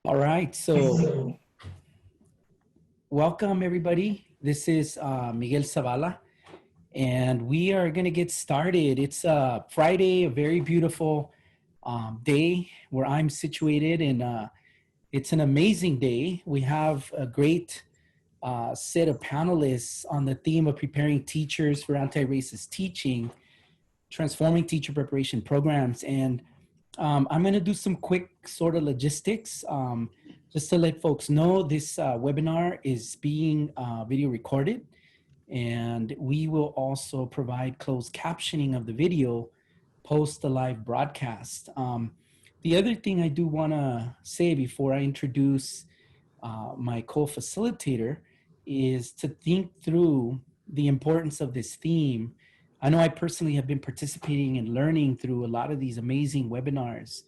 All right, so welcome everybody. This is Miguel Zavala, and we are going to get started. It's Friday, a very beautiful day where I'm situated, and it's an amazing day. We have a great set of panelists on the theme of preparing teachers for anti-racist teaching, transforming teacher preparation programs, and I'm going to do some quick sort of logistics. Just to let folks know, this webinar is being video recorded, and we will also provide closed captioning of the video post the live broadcast. The other thing I do want to say before I introduce my co-facilitator is to think through the importance of this theme. I know I personally have been participating and learning through a lot of these amazing webinars,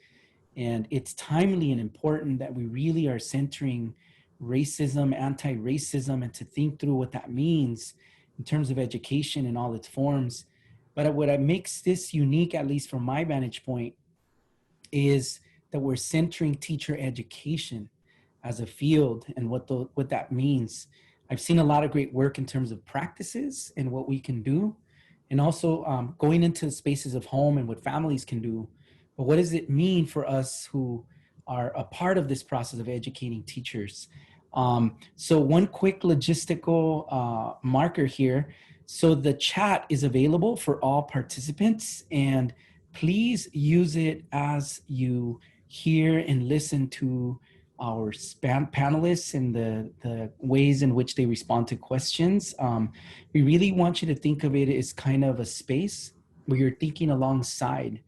and it's timely and important that we really are centering racism, anti-racism, and to think through what that means in terms of education in all its forms. But what makes this unique, at least from my vantage point, is that we're centering teacher education as a field and what that means. I've seen a lot of great work in terms of practices and what we can do, and also going into the spaces of home and what families can do. But what does it mean for us who are a part of this process of educating teachers? So one quick logistical marker here. So the chat is available for all participants, and please use it as you hear and listen to our panelists and the ways in which they respond to questions. We really want you to think of it as kind of a space where you're thinking alongside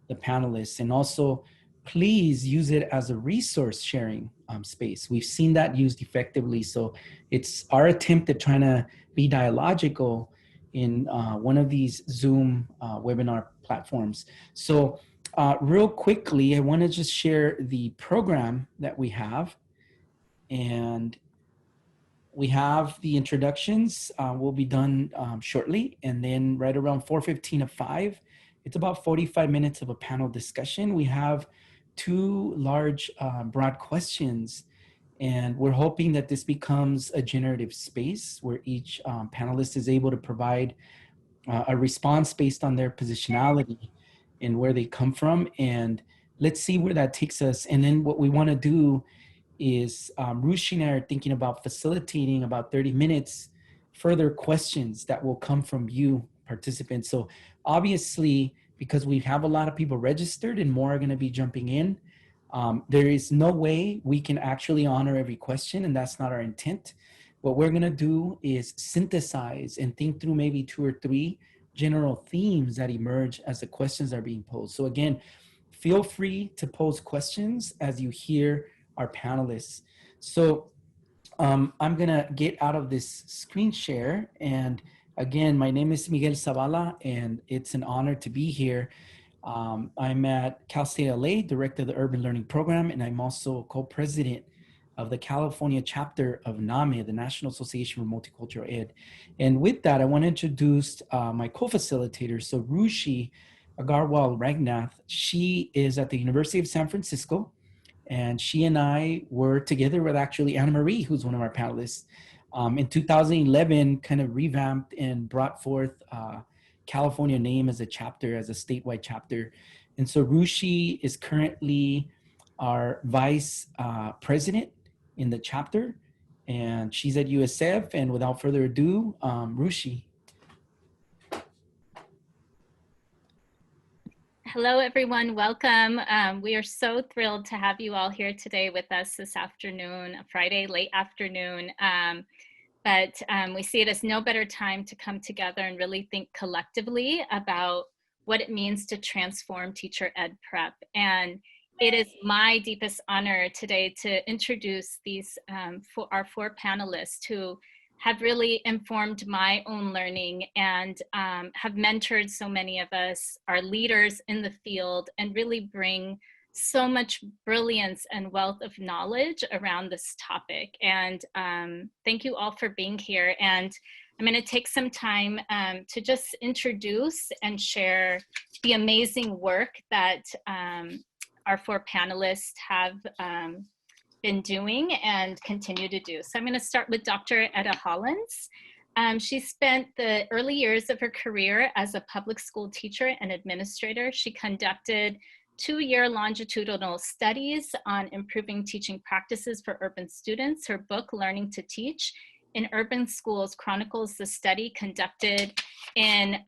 the panelists, and also please use it as a resource sharing space. We've seen that used effectively. So it's our attempt at trying to be dialogical in one of these Zoom webinar platforms. So real quickly, I want to just share the program that we have. And we have the introductions will be done shortly. And then right around 4:15 to 5, it's about 45 minutes of a panel discussion. We have two large broad questions, and we're hoping that this becomes a generative space where each panelist is able to provide a response based on their positionality and where they come from. And let's see where that takes us. And then what we want to do is Rushi and I are thinking about facilitating about 30 minutes further questions that will come from you participants. So obviously, because we have a lot of people registered and more are going to be jumping in, there is no way we can actually honor every question, and that's not our intent. What we're going to do is synthesize and think through maybe 2 or 3 general themes that emerge as the questions are being posed. So again, feel free to pose questions as you hear our panelists. So I'm gonna get out of this screen share. And again, my name is Miguel Zavala, and it's an honor to be here. I'm at Cal State LA, Director of the Urban Learning Program, and I'm also co-president of the California chapter of NAME, the National Association for Multicultural Ed. And with that, I want to introduce my co-facilitator. So Rushi Agarwal Ragnath, she is at the University of San Francisco, and she and I were together with actually Anna Marie, who's one of our panelists, in 2011, kind of revamped and brought forth California name as a chapter, as a statewide chapter. And so Rushi is currently our vice president in the chapter, and she's at USF. And without further ado, Rushi. Hello, everyone. Welcome. We are so thrilled to have you all here today with us this afternoon, Friday, late afternoon. But we see it as no better time to come together and really think collectively about what it means to transform teacher ed prep. And it is my deepest honor today to introduce these our 4 panelists who have really informed my own learning and have mentored so many of us, are leaders in the field, and really bring so much brilliance and wealth of knowledge around this topic. And thank you all for being here. And I'm going to take some time to just introduce and share the amazing work that our 4 panelists have been doing and continue to do. So I'm going to start with Dr. Etta Hollins. She spent the early years of her career as a public school teacher and administrator. She conducted 2-year longitudinal studies on improving teaching practices for urban students. Her book, Learning to Teach in Urban Schools, chronicles the study conducted in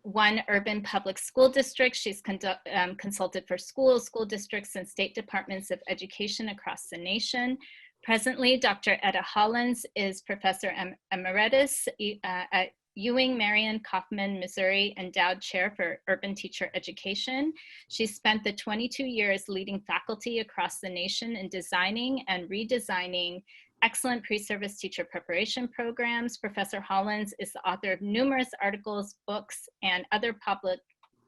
one urban public school district. She's consulted for schools, school districts, and state departments of education across the nation. Presently, Dr. Etta Hollins is Professor Emeritus at Ewing Marion Kaufman, Missouri, Endowed Chair for Urban Teacher Education. She spent the 22 years leading faculty across the nation in designing and redesigning excellent pre-service teacher preparation programs. Professor Hollins is the author of numerous articles, books, and other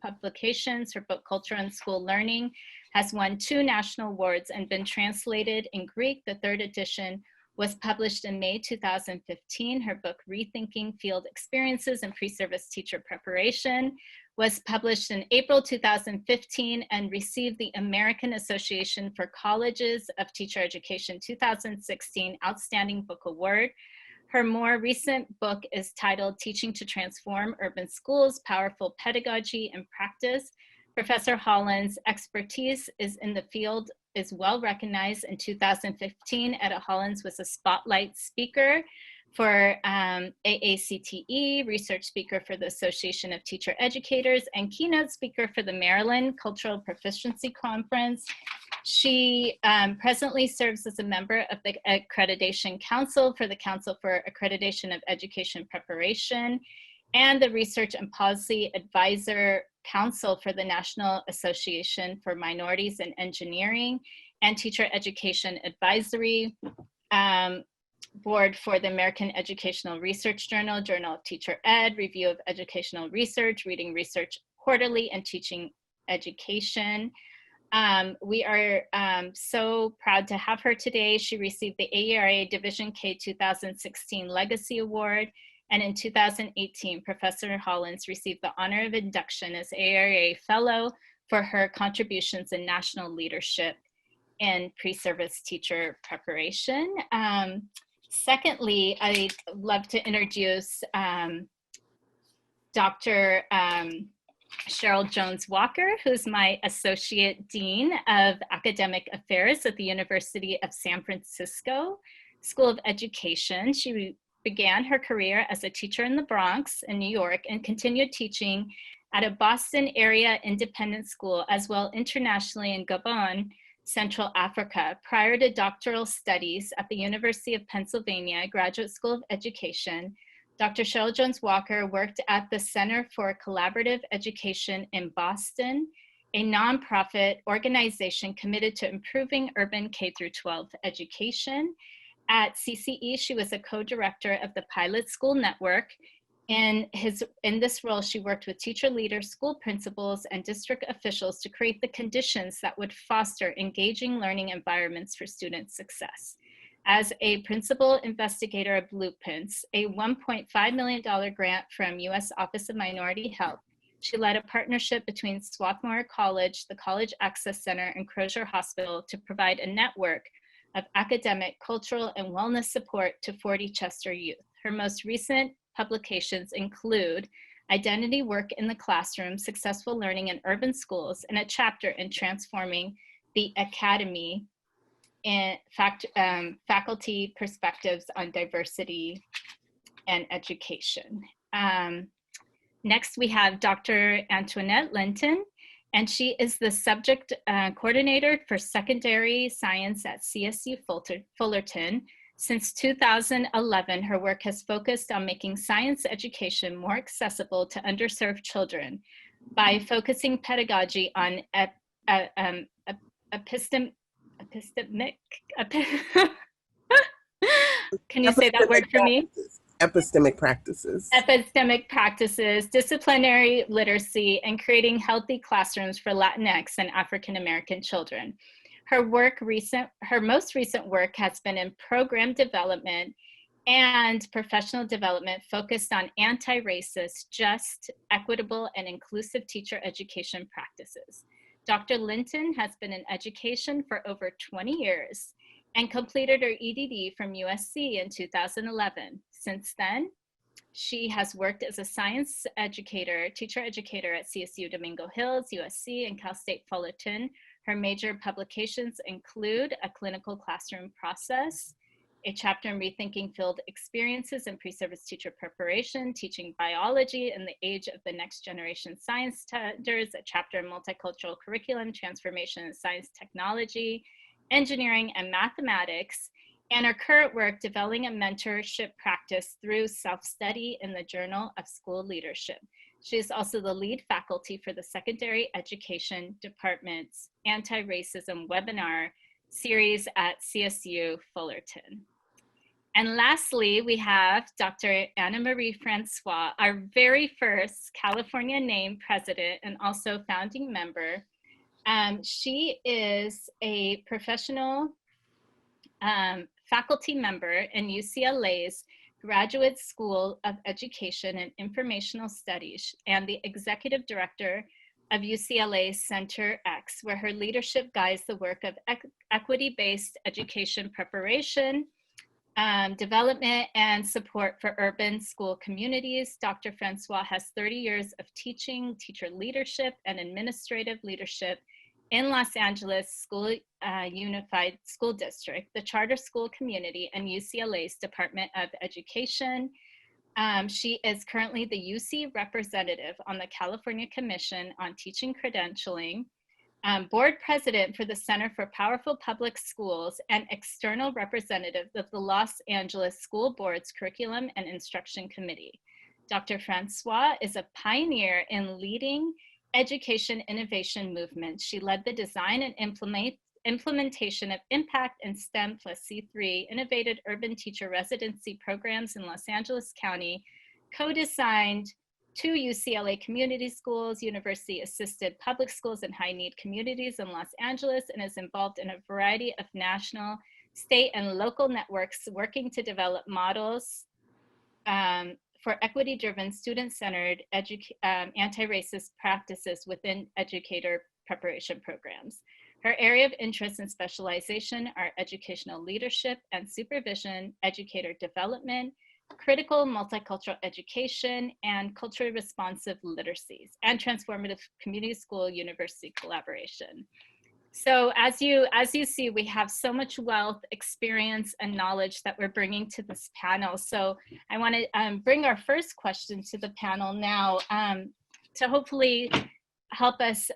publications. Her book, Culture and School Learning, has won 2 national awards and been translated in Greek. The 3rd edition was published in May 2015. Her book, Rethinking Field Experiences in Pre-Service Teacher Preparation, was published in April 2015 and received the American Association for Colleges of Teacher Education 2016 Outstanding Book Award. Her more recent book is titled Teaching to Transform Urban Schools, Powerful Pedagogy and Practice. Professor Hollins' expertise is in the field is well recognized. In 2015, Etta Hollins was a spotlight speaker for AACTE, research speaker for the Association of Teacher Educators, and keynote speaker for the Maryland Cultural Proficiency Conference. She presently serves as a member of the Accreditation Council for the Council for Accreditation of Education Preparation and the Research and Policy Advisor Council for the National Association for Minorities in Engineering and Teacher Education Advisory Board for the American Educational Research Journal, Journal of Teacher Ed, Review of Educational Research, Reading Research Quarterly, and Teaching Education. We are so proud to have her today. She received the AERA Division K 2016 Legacy Award, and in 2018, Professor Hollins received the honor of induction as AERA Fellow for her contributions in national leadership in pre-service teacher preparation. Secondly, I'd love to introduce Dr. Cheryl Jones-Walker, who's my Associate Dean of Academic Affairs at the University of San Francisco School of Education. She began her career as a teacher in the Bronx in New York and continued teaching at a Boston area independent school, as well internationally in Gabon, Central Africa. Prior to doctoral studies at the University of Pennsylvania Graduate School of Education, Dr. Cheryl Jones-Walker worked at the Center for Collaborative Education in Boston, a nonprofit organization committed to improving urban K-12 education. At CCE, she was a co-director of the Pilot School Network. In this role, she worked with teacher leaders, school principals, and district officials to create the conditions that would foster engaging learning environments for student success. As a principal investigator of Blueprints, a $1.5 million grant from U.S. Office of Minority Health, she led a partnership between Swarthmore College, the College Access Center, and Crozier Hospital to provide a network of academic, cultural, and wellness support to 40 Chester youth. Her most recent publications include Identity Work in the Classroom, Successful Learning in Urban Schools, and a chapter in Transforming the Academy and Faculty Perspectives on Diversity and Education. Next, we have Dr. Antoinette Linton, and she is the subject coordinator for secondary science at CSU Fullerton. Since 2011, her work has focused on making science education more accessible to underserved children by focusing pedagogy on epistemic, can you say that word for me? Epistemic practices. Epistemic practices, disciplinary literacy, and creating healthy classrooms for Latinx and African American children. Her most recent work has been in program development and professional development focused on anti-racist, just, equitable, and inclusive teacher education practices. Dr. Linton has been in education for over 20 years and completed her EDD from USC in 2011. Since then, she has worked as a science educator, teacher educator at CSU Domingo Hills, USC, and Cal State Fullerton. Her major publications include A Clinical Classroom Process, a chapter in Rethinking Field Experiences in Pre-Service Teacher Preparation, Teaching Biology in the Age of the Next Generation Science Standards, a chapter in Multicultural Curriculum, Transformation in Science Technology, Engineering, and Mathematics, and her current work developing a mentorship practice through self-study in the Journal of School Leadership. She is also the lead faculty for the Secondary Education Department's Anti-Racism webinar series at CSU Fullerton. And lastly, we have Dr. Anna Marie Francois, our very first California named president and also founding member. She is a professional faculty member in UCLA's Graduate School of Education and Informational Studies and the executive director of UCLA's Center X, where her leadership guides the work of equity-based education preparation, development, and support for urban school communities. Dr. Francois has 30 years of teaching, teacher leadership, and administrative leadership in Los Angeles Unified School District, the charter school community, and UCLA's Department of Education. She is currently the UC representative on the California Commission on Teaching Credentialing, board president for the Center for Powerful Public Schools, and external representative of the Los Angeles School Board's Curriculum and Instruction Committee. Dr. Francois is a pioneer in leading education innovation movements. She led the design and implementation of Impact and STEM plus C3 innovative urban teacher residency programs in Los Angeles County, co-designed 2 UCLA community schools, university-assisted public schools in high-need communities in Los Angeles, and is involved in a variety of national, state, and local networks working to develop models for equity-driven, student-centered anti-racist practices within educator preparation programs. Her area of interest and specialization are educational leadership and supervision, educator development, critical multicultural education, and culturally responsive literacies, and transformative community school university collaboration. So as you see, we have so much wealth, experience, and knowledge that we're bringing to this panel. So I want to bring our first question to the panel now to hopefully help us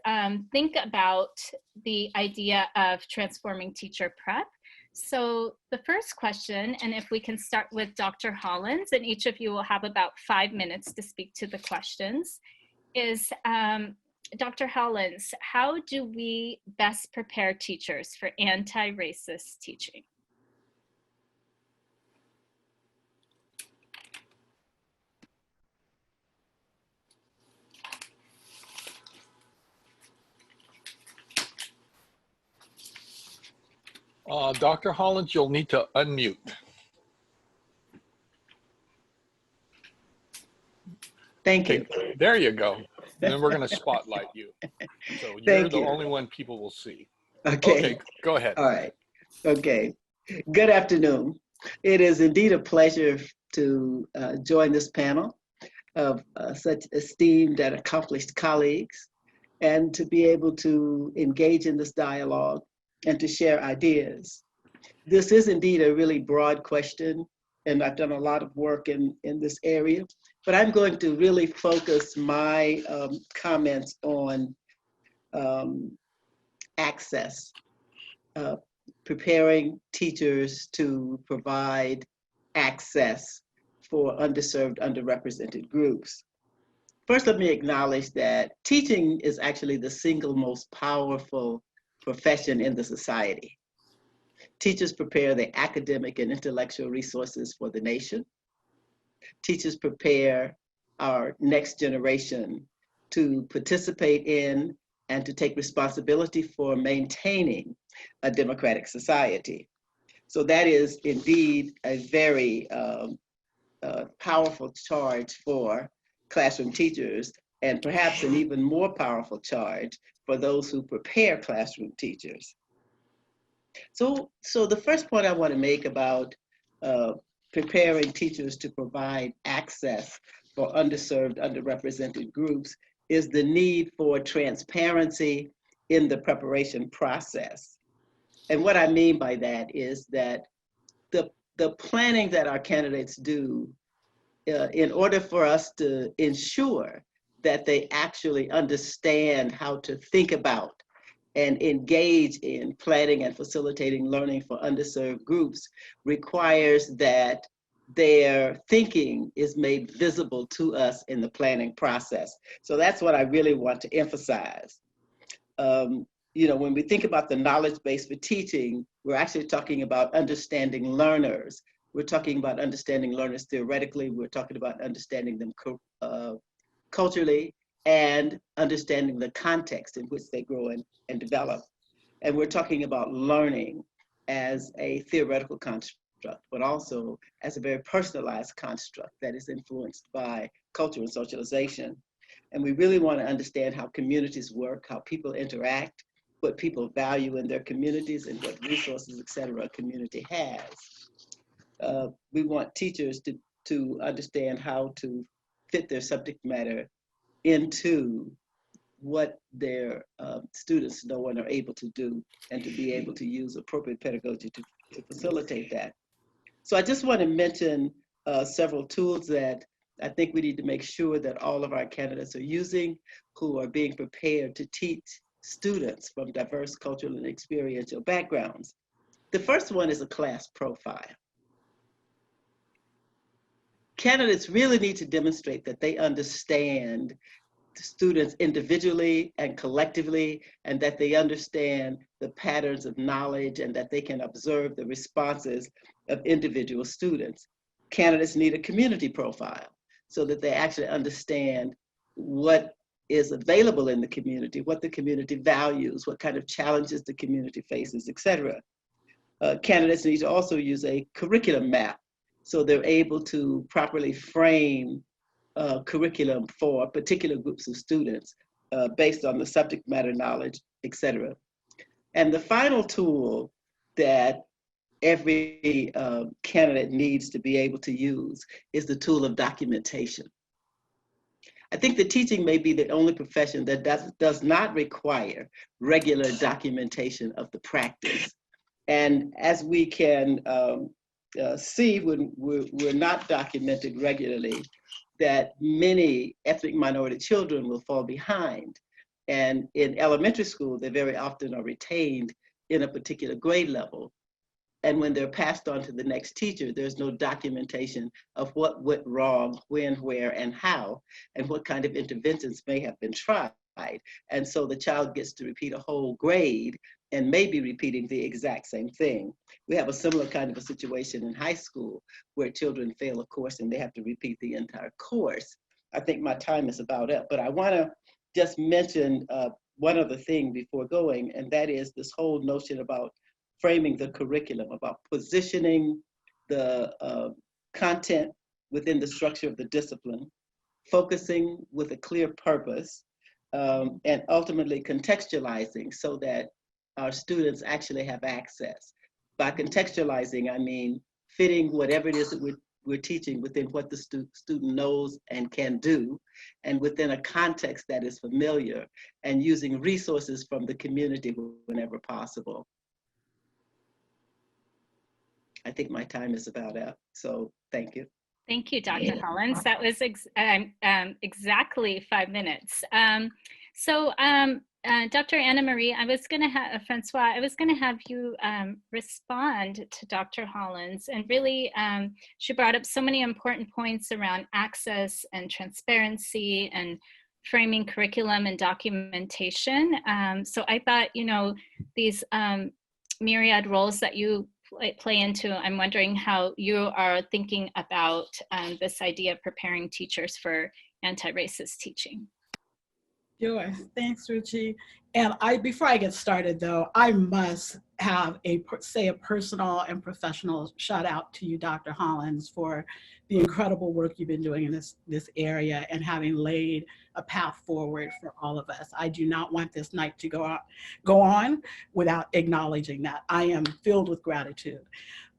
think about the idea of transforming teacher prep. So the first question, and if we can start with Dr. Hollins, and each of you will have about 5 minutes to speak to the questions, is Dr. Hollins, how do we best prepare teachers for anti-racist teaching? Dr. Hollins, you'll need to unmute. Thank you. There you go. And then we're going to spotlight you. So you're the only one people will see. Okay, go ahead. All right. Okay. Good afternoon. It is indeed a pleasure to join this panel of such esteemed and accomplished colleagues, and to be able to engage in this dialogue and to share ideas. This is indeed a really broad question, and I've done a lot of work in this area, but I'm going to really focus my comments on access, preparing teachers to provide access for underserved, underrepresented groups. First, let me acknowledge that teaching is actually the single most powerful profession in the society. Teachers prepare the academic and intellectual resources for the nation. Teachers prepare our next generation to participate in and to take responsibility for maintaining a democratic society. So that is indeed a very powerful charge for classroom teachers, and perhaps an even more powerful charge for those who prepare classroom teachers. So the first point I want to make about preparing teachers to provide access for underserved, underrepresented groups is the need for transparency in the preparation process. And what I mean by that is that the planning that our candidates do in order for us to ensure that they actually understand how to think about and engage in planning and facilitating learning for underserved groups requires that their thinking is made visible to us in the planning process. So that's what I really want to emphasize. You know, when we think about the knowledge base for teaching, we're actually talking about understanding learners. We're talking about understanding learners theoretically. We're talking about understanding them culturally, and understanding the context in which they grow and develop. And we're talking about learning as a theoretical construct, but also as a very personalized construct that is influenced by culture and socialization. And we really want to understand how communities work, how people interact, what people value in their communities, and what resources, et cetera, a community has. We want teachers to understand how to fit their subject matter into what their students know and are able to do, and to be able to use appropriate pedagogy to facilitate that. So I just want to mention several tools that I think we need to make sure that all of our candidates are using, who are being prepared to teach students from diverse cultural and experiential backgrounds. The first one is a class profile. Candidates really need to demonstrate that they understand students individually and collectively, and that they understand the patterns of knowledge, and that they can observe the responses of individual students. Candidates need a community profile so that they actually understand what is available in the community, what the community values, what kind of challenges the community faces, et cetera. Candidates need to also use a curriculum map so they're able to properly frame curriculum for particular groups of students based on the subject matter knowledge, et cetera. And the final tool that every candidate needs to be able to use is the tool of documentation. I think that teaching may be the only profession that does not require regular documentation of the practice. And as we can see when we're not documented regularly, that many ethnic minority children will fall behind. And in elementary school, they very often are retained in a particular grade level. And when they're passed on to the next teacher, there's no documentation of what went wrong, when, where, and how, and what kind of interventions may have been tried. And so the child gets to repeat a whole grade and may be repeating the exact same thing. We have a similar kind of a situation in high school where children fail a course and they have to repeat the entire course. I think my time is about up, but I wanna just mention one other thing before going, and that is this whole notion about framing the curriculum, about positioning the content within the structure of the discipline, focusing with a clear purpose, and ultimately contextualizing so that our students actually have access. By contextualizing, I mean fitting whatever it is that we're teaching within what the student knows and can do, and within a context that is familiar, and using resources from the community whenever possible. I think my time is about up, so thank you. Thank you, Dr. Hollins. That was exactly 5 minutes. Dr. Anna Marie, I was going to have Francois. I was going to have you respond to Dr. Hollins, and really, she brought up so many important points around access and transparency and framing curriculum and documentation. So I thought, you know, these myriad roles that you play into, I'm wondering how you are thinking about this idea of preparing teachers for anti-racist teaching. Sure, thanks, Ruchi. And before I get started though, I must have say a personal and professional shout out to you, Dr. Hollins, for the incredible work you've been doing in this area and having laid a path forward for all of us. I do not want this night to go on without acknowledging that. I am filled with gratitude.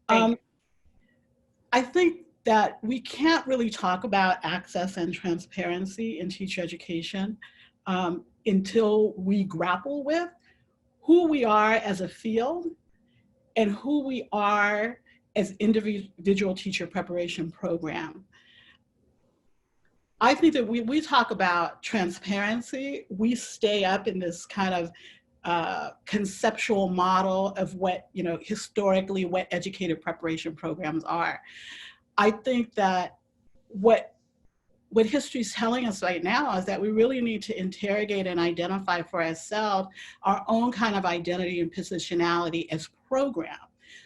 I think that we can't really talk about access and transparency in teacher education until we grapple with who we are as a field and who we are as individual teacher preparation program. I think that we talk about transparency, we stay up in this kind of conceptual model of what, historically what educator preparation programs are. I think that what history is telling us right now is that we really need to interrogate and identify for ourselves our own kind of identity and positionality as program.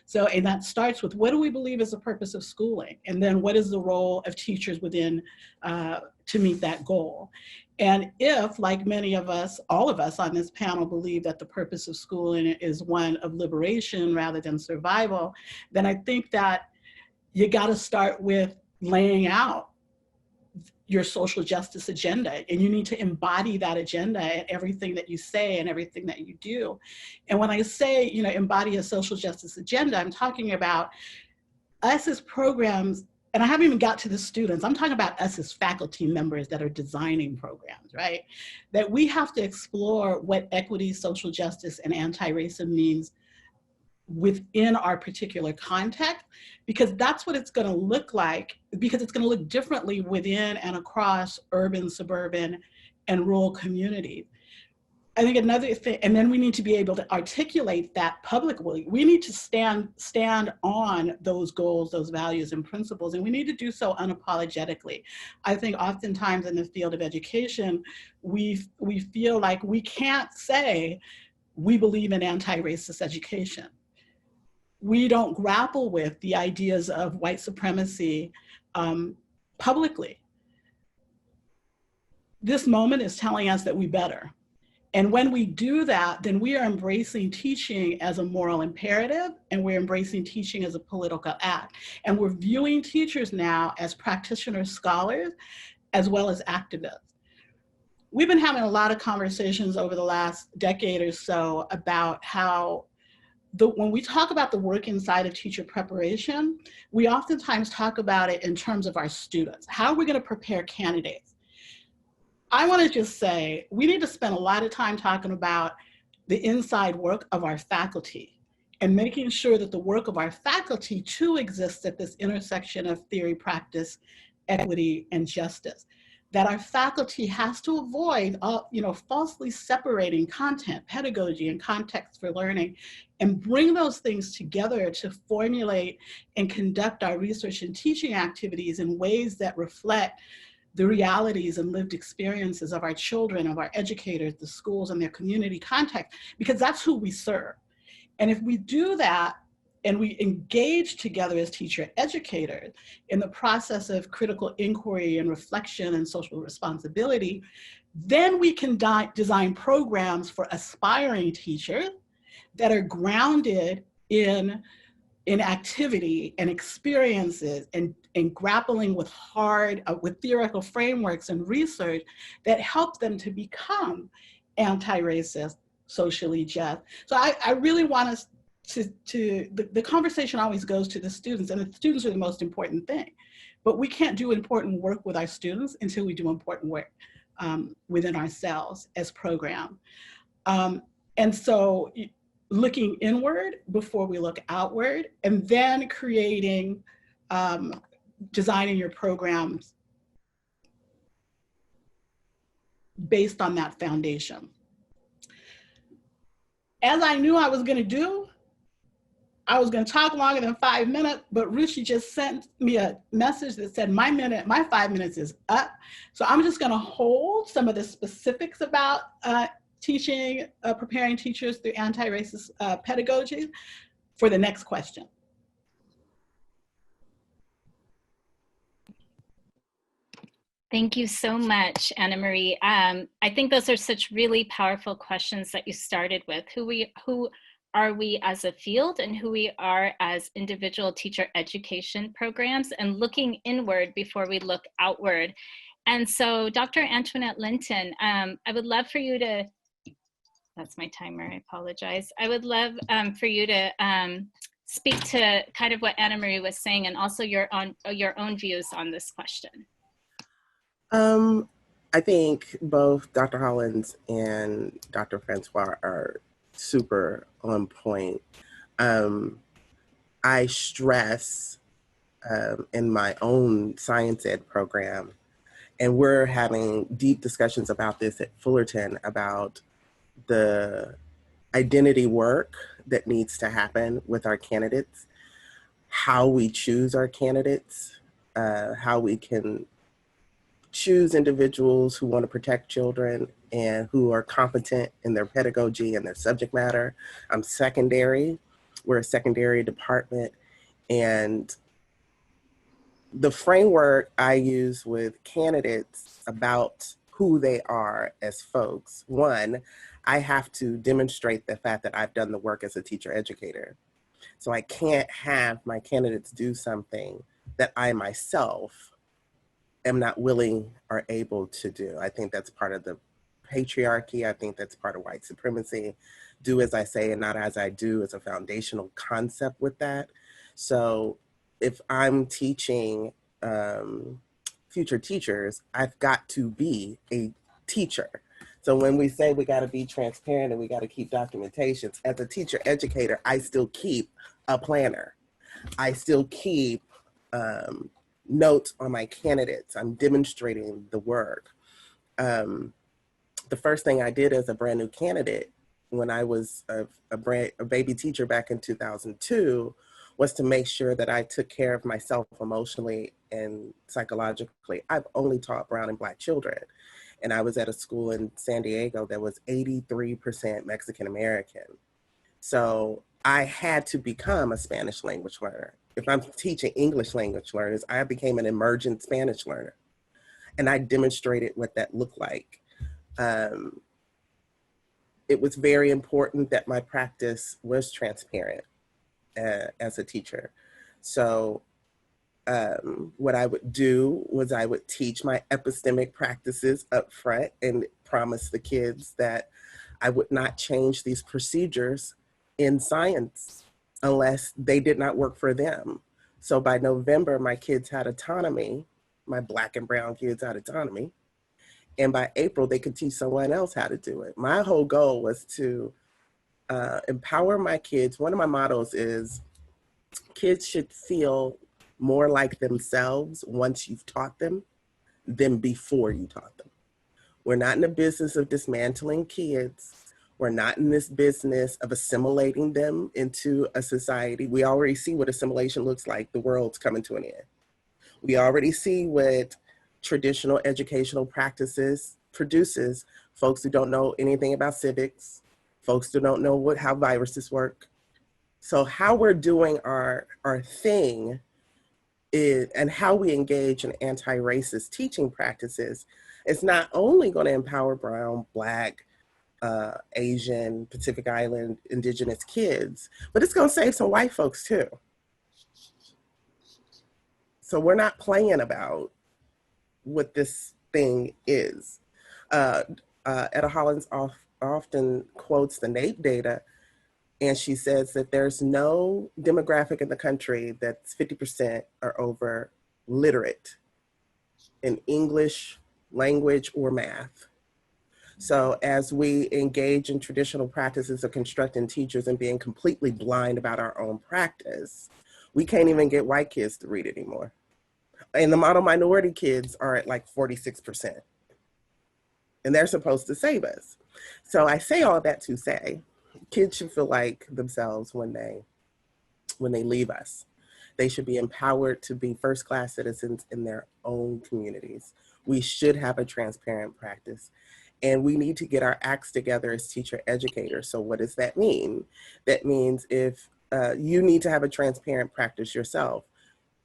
So, and that starts with what do we believe is the purpose of schooling? And then what is the role of teachers within to meet that goal? And if, like many of us, all of us on this panel believe that the purpose of schooling is one of liberation rather than survival, then I think that you got to start with laying out your social justice agenda, and you need to embody that agenda in everything that you say and everything that you do. And when I say, embody a social justice agenda, I'm talking about us as programs, and I haven't even got to the students, I'm talking about us as faculty members that are designing programs, right? That we have to explore what equity, social justice, and anti-racism means within our particular context, because that's what it's going to look like, because it's going to look differently within and across urban, suburban, and rural communities. I think another thing, and then we need to be able to articulate that publicly. We need to stand on those goals, those values and principles, and we need to do so unapologetically. I think oftentimes in the field of education, we feel like we can't say we believe in anti-racist education. We don't grapple with the ideas of white supremacy publicly. This moment is telling us that we better. And when we do that, then we are embracing teaching as a moral imperative, and we're embracing teaching as a political act. And we're viewing teachers now as practitioner scholars, as well as activists. We've been having a lot of conversations over the last decade or so about how when we talk about the work inside of teacher preparation, we oftentimes talk about it in terms of our students. How are we going to prepare candidates? I want to just say, we need to spend a lot of time talking about the inside work of our faculty and making sure that the work of our faculty too exists at this intersection of theory, practice, equity, and justice. That our faculty has to avoid falsely separating content, pedagogy, and context for learning, and bring those things together to formulate and conduct our research and teaching activities in ways that reflect the realities and lived experiences of our children, of our educators, the schools, and their community context, because that's who we serve. And if we do that, and we engage together as teacher educators in the process of critical inquiry and reflection and social responsibility, then we can design programs for aspiring teachers that are grounded in activity and experiences and grappling with with theoretical frameworks and research that help them to become anti-racist, socially just. So I really want us the conversation always goes to the students, and the students are the most important thing. But we can't do important work with our students until we do important work within ourselves as program. And so looking inward before we look outward, and then creating, designing your programs based on that foundation. As I knew I was going to do, I was going to talk longer than 5 minutes, but Ruchi just sent me a message that said my 5 minutes is up. So I'm just going to hold some of the specifics about teaching, preparing teachers through anti-racist pedagogy for the next question. Thank you so much, Anna Marie. I think those are such really powerful questions that you started with. Who are we as a field and who we are as individual teacher education programs, and looking inward before we look outward. And so Dr. Antoinette Linton, I would love for you to, that's my timer, I apologize. I would love for you to speak to kind of what Anna Marie was saying, and also your own views on this question. I think both Dr. Hollins and Dr. Francois are super on point. I stress in my own science ed program, and we're having deep discussions about this at Fullerton, about the identity work that needs to happen with our candidates, how we choose our candidates, how we can choose individuals who want to protect children and who are competent in their pedagogy and their subject matter. I'm secondary. We're a secondary department. And the framework I use with candidates about who they are as folks, one, I have to demonstrate the fact that I've done the work as a teacher educator. So I can't have my candidates do something that I myself am not willing or able to do. I think that's part of the patriarchy. I think that's part of white supremacy. Do as I say and not as I do is a foundational concept with that. So if I'm teaching future teachers, I've got to be a teacher. So when we say we got to be transparent and we got to keep documentations, as a teacher educator, I still keep a planner. I still keep notes on my candidates. I'm demonstrating the work. The first thing I did as a brand new candidate when I was a baby teacher back in 2002 was to make sure that I took care of myself emotionally and psychologically. I've only taught brown and Black children. And I was at a school in San Diego that was 83% Mexican American. So I had to become a Spanish language learner. If I'm teaching English language learners, I became an emergent Spanish learner. And I demonstrated what that looked like. It was very important that my practice was transparent as a teacher. So what I would do was I would teach my epistemic practices up front and promise the kids that I would not change these procedures in science unless they did not work for them. So by November, my kids had autonomy, my Black and brown kids had autonomy. And by April, they could teach someone else how to do it. My whole goal was to empower my kids. One of my mottos is kids should feel more like themselves once you've taught them than before you taught them. We're not in the business of dismantling kids. We're not in this business of assimilating them into a society. We already see what assimilation looks like. The world's coming to an end. We already see what traditional educational practices produces folks who don't know anything about civics, folks who don't know how viruses work. So how we're doing our thing and how we engage in anti-racist teaching practices is not only going to empower brown, Black, Asian, Pacific Island, indigenous kids, but it's going to save some white folks too. So we're not playing about what this thing is. Etta Hollins often quotes the NAEP data, and she says that there's no demographic in the country that's 50% or over literate in English, language, or math. So as we engage in traditional practices of constructing teachers and being completely blind about our own practice, we can't even get white kids to read anymore. And the model minority kids are at like 46%. And they're supposed to save us. So I say all that to say, kids should feel like themselves when they leave us. They should be empowered to be first-class citizens in their own communities. We should have a transparent practice. And we need to get our acts together as teacher educators. So what does that mean? That means if you need to have a transparent practice yourself,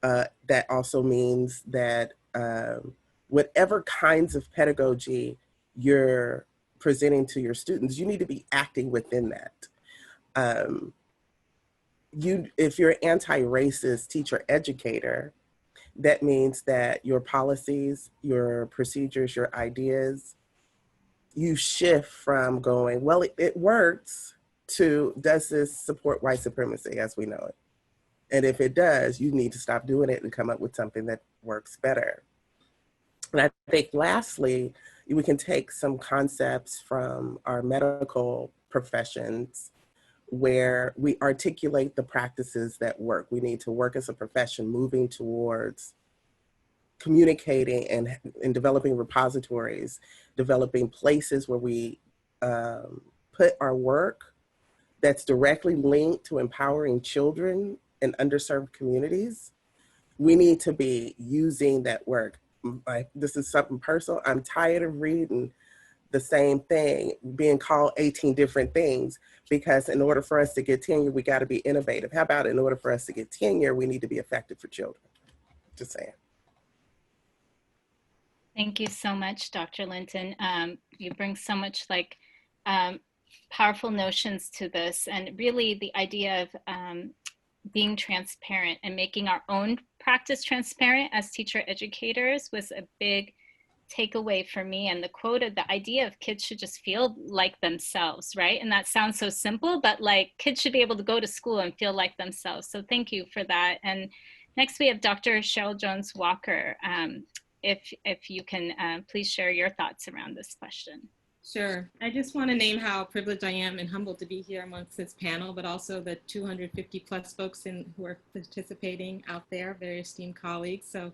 that also means that whatever kinds of pedagogy you're presenting to your students, you need to be acting within that. Um, if you're an anti-racist teacher educator, that means that your policies, your procedures, your ideas, you shift from going, well, it works, to does this support white supremacy as we know it? And if it does, you need to stop doing it and come up with something that works better. And I think lastly, we can take some concepts from our medical professions where we articulate the practices that work. We need to work as a profession moving towards communicating and developing repositories, developing places where we put our work that's directly linked to empowering children in underserved communities. We need to be using that work. This is something personal. I'm tired of reading the same thing, being called 18 different things, because in order for us to get tenure, we got to be innovative. How about in order for us to get tenure, we need to be effective for children? Just saying. Thank you so much, Dr. Linton. You bring so much powerful notions to this, and really the idea of being transparent and making our own practice transparent as teacher educators was a big takeaway for me. And the quote of the idea of kids should just feel like themselves, right? And that sounds so simple, but like kids should be able to go to school and feel like themselves. So thank you for that. And next we have Dr. Cheryl Jones Walker. If you can please share your thoughts around this question. Sure. I just want to name how privileged I am and humbled to be here amongst this panel, but also the 250 plus folks who are participating out there, very esteemed colleagues. So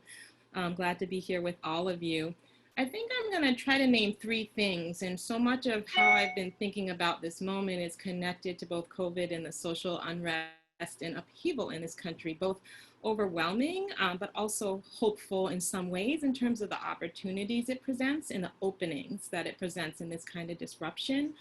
I'm glad to be here with all of you. I think I'm going to try to name three things, and so much of how I've been thinking about this moment is connected to both COVID and the social unrest and upheaval in this country, both overwhelming, but also hopeful in some ways in terms of the opportunities it presents and the openings that it presents in this kind of disruption.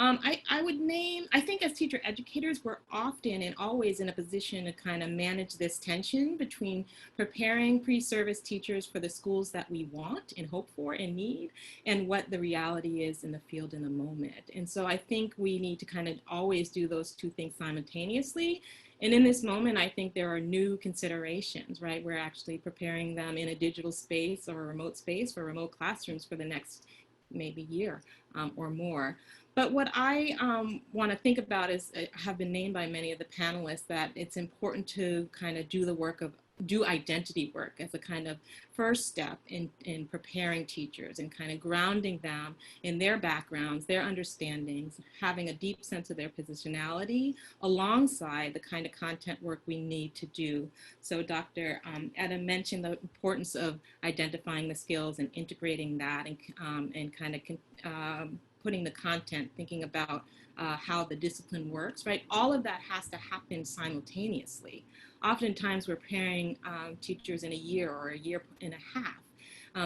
I would name, I think as teacher educators, we're often and always in a position to kind of manage this tension between preparing pre-service teachers for the schools that we want and hope for and need, and what the reality is in the field in the moment. And so I think we need to kind of always do those two things simultaneously. And in this moment, I think there are new considerations, right? We're actually preparing them in a digital space or a remote space for remote classrooms for the next maybe year or more. But what I want to think about is, have been named by many of the panelists, that it's important to kind of do identity work as a kind of first step in preparing teachers and kind of grounding them in their backgrounds, their understandings, having a deep sense of their positionality alongside the kind of content work we need to do. So Dr. Etta mentioned the importance of identifying the skills and integrating that and kind of putting the content, thinking about how the discipline works, right? All of that has to happen simultaneously. Oftentimes we're pairing teachers in a year or a year and a half.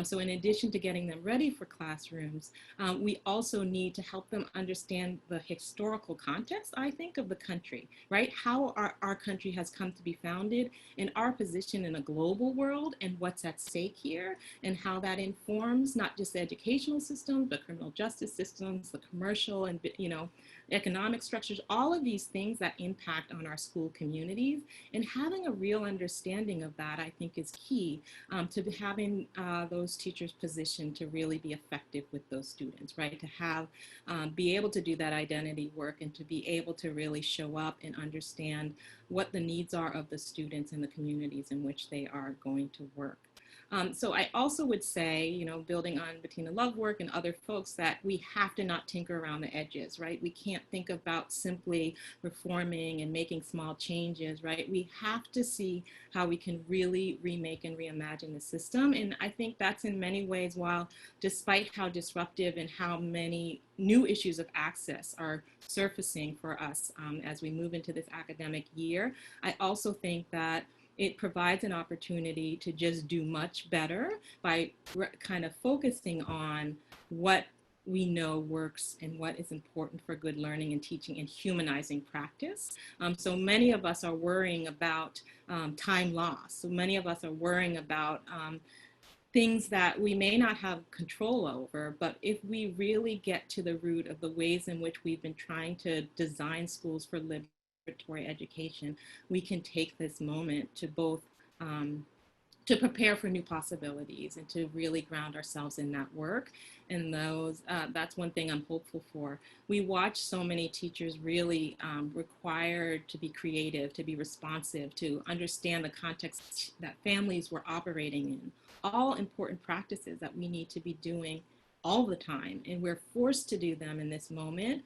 So in addition to getting them ready for classrooms, we also need to help them understand the historical context, I think, of the country, right? How our country has come to be founded and our position in a global world and what's at stake here, and how that informs not just the educational system, but criminal justice systems, the commercial and, economic structures, all of these things that impact on our school communities. And having a real understanding of that, I think, is key to having those teachers positioned to really be effective with those students, right? To have, be able to do that identity work and to be able to really show up and understand what the needs are of the students and the communities in which they are going to work. So I also would say, building on Bettina Love work and other folks, that we have to not tinker around the edges, right? We can't think about simply reforming and making small changes, right? We have to see how we can really remake and reimagine the system. And I think that's in many ways, while despite how disruptive and how many new issues of access are surfacing for us as we move into this academic year, I also think that it provides an opportunity to just do much better by kind of focusing on what we know works and what is important for good learning and teaching and humanizing practice. So many of us are worrying about time loss. So many of us are worrying about things that we may not have control over, but if we really get to the root of the ways in which we've been trying to design schools for liberatory education, we can take this moment to both to prepare for new possibilities and to really ground ourselves in that work. And that's one thing I'm hopeful for. We watch so many teachers really required to be creative, to be responsive, to understand the context that families were operating in, all important practices that we need to be doing all the time. And we're forced to do them in this moment,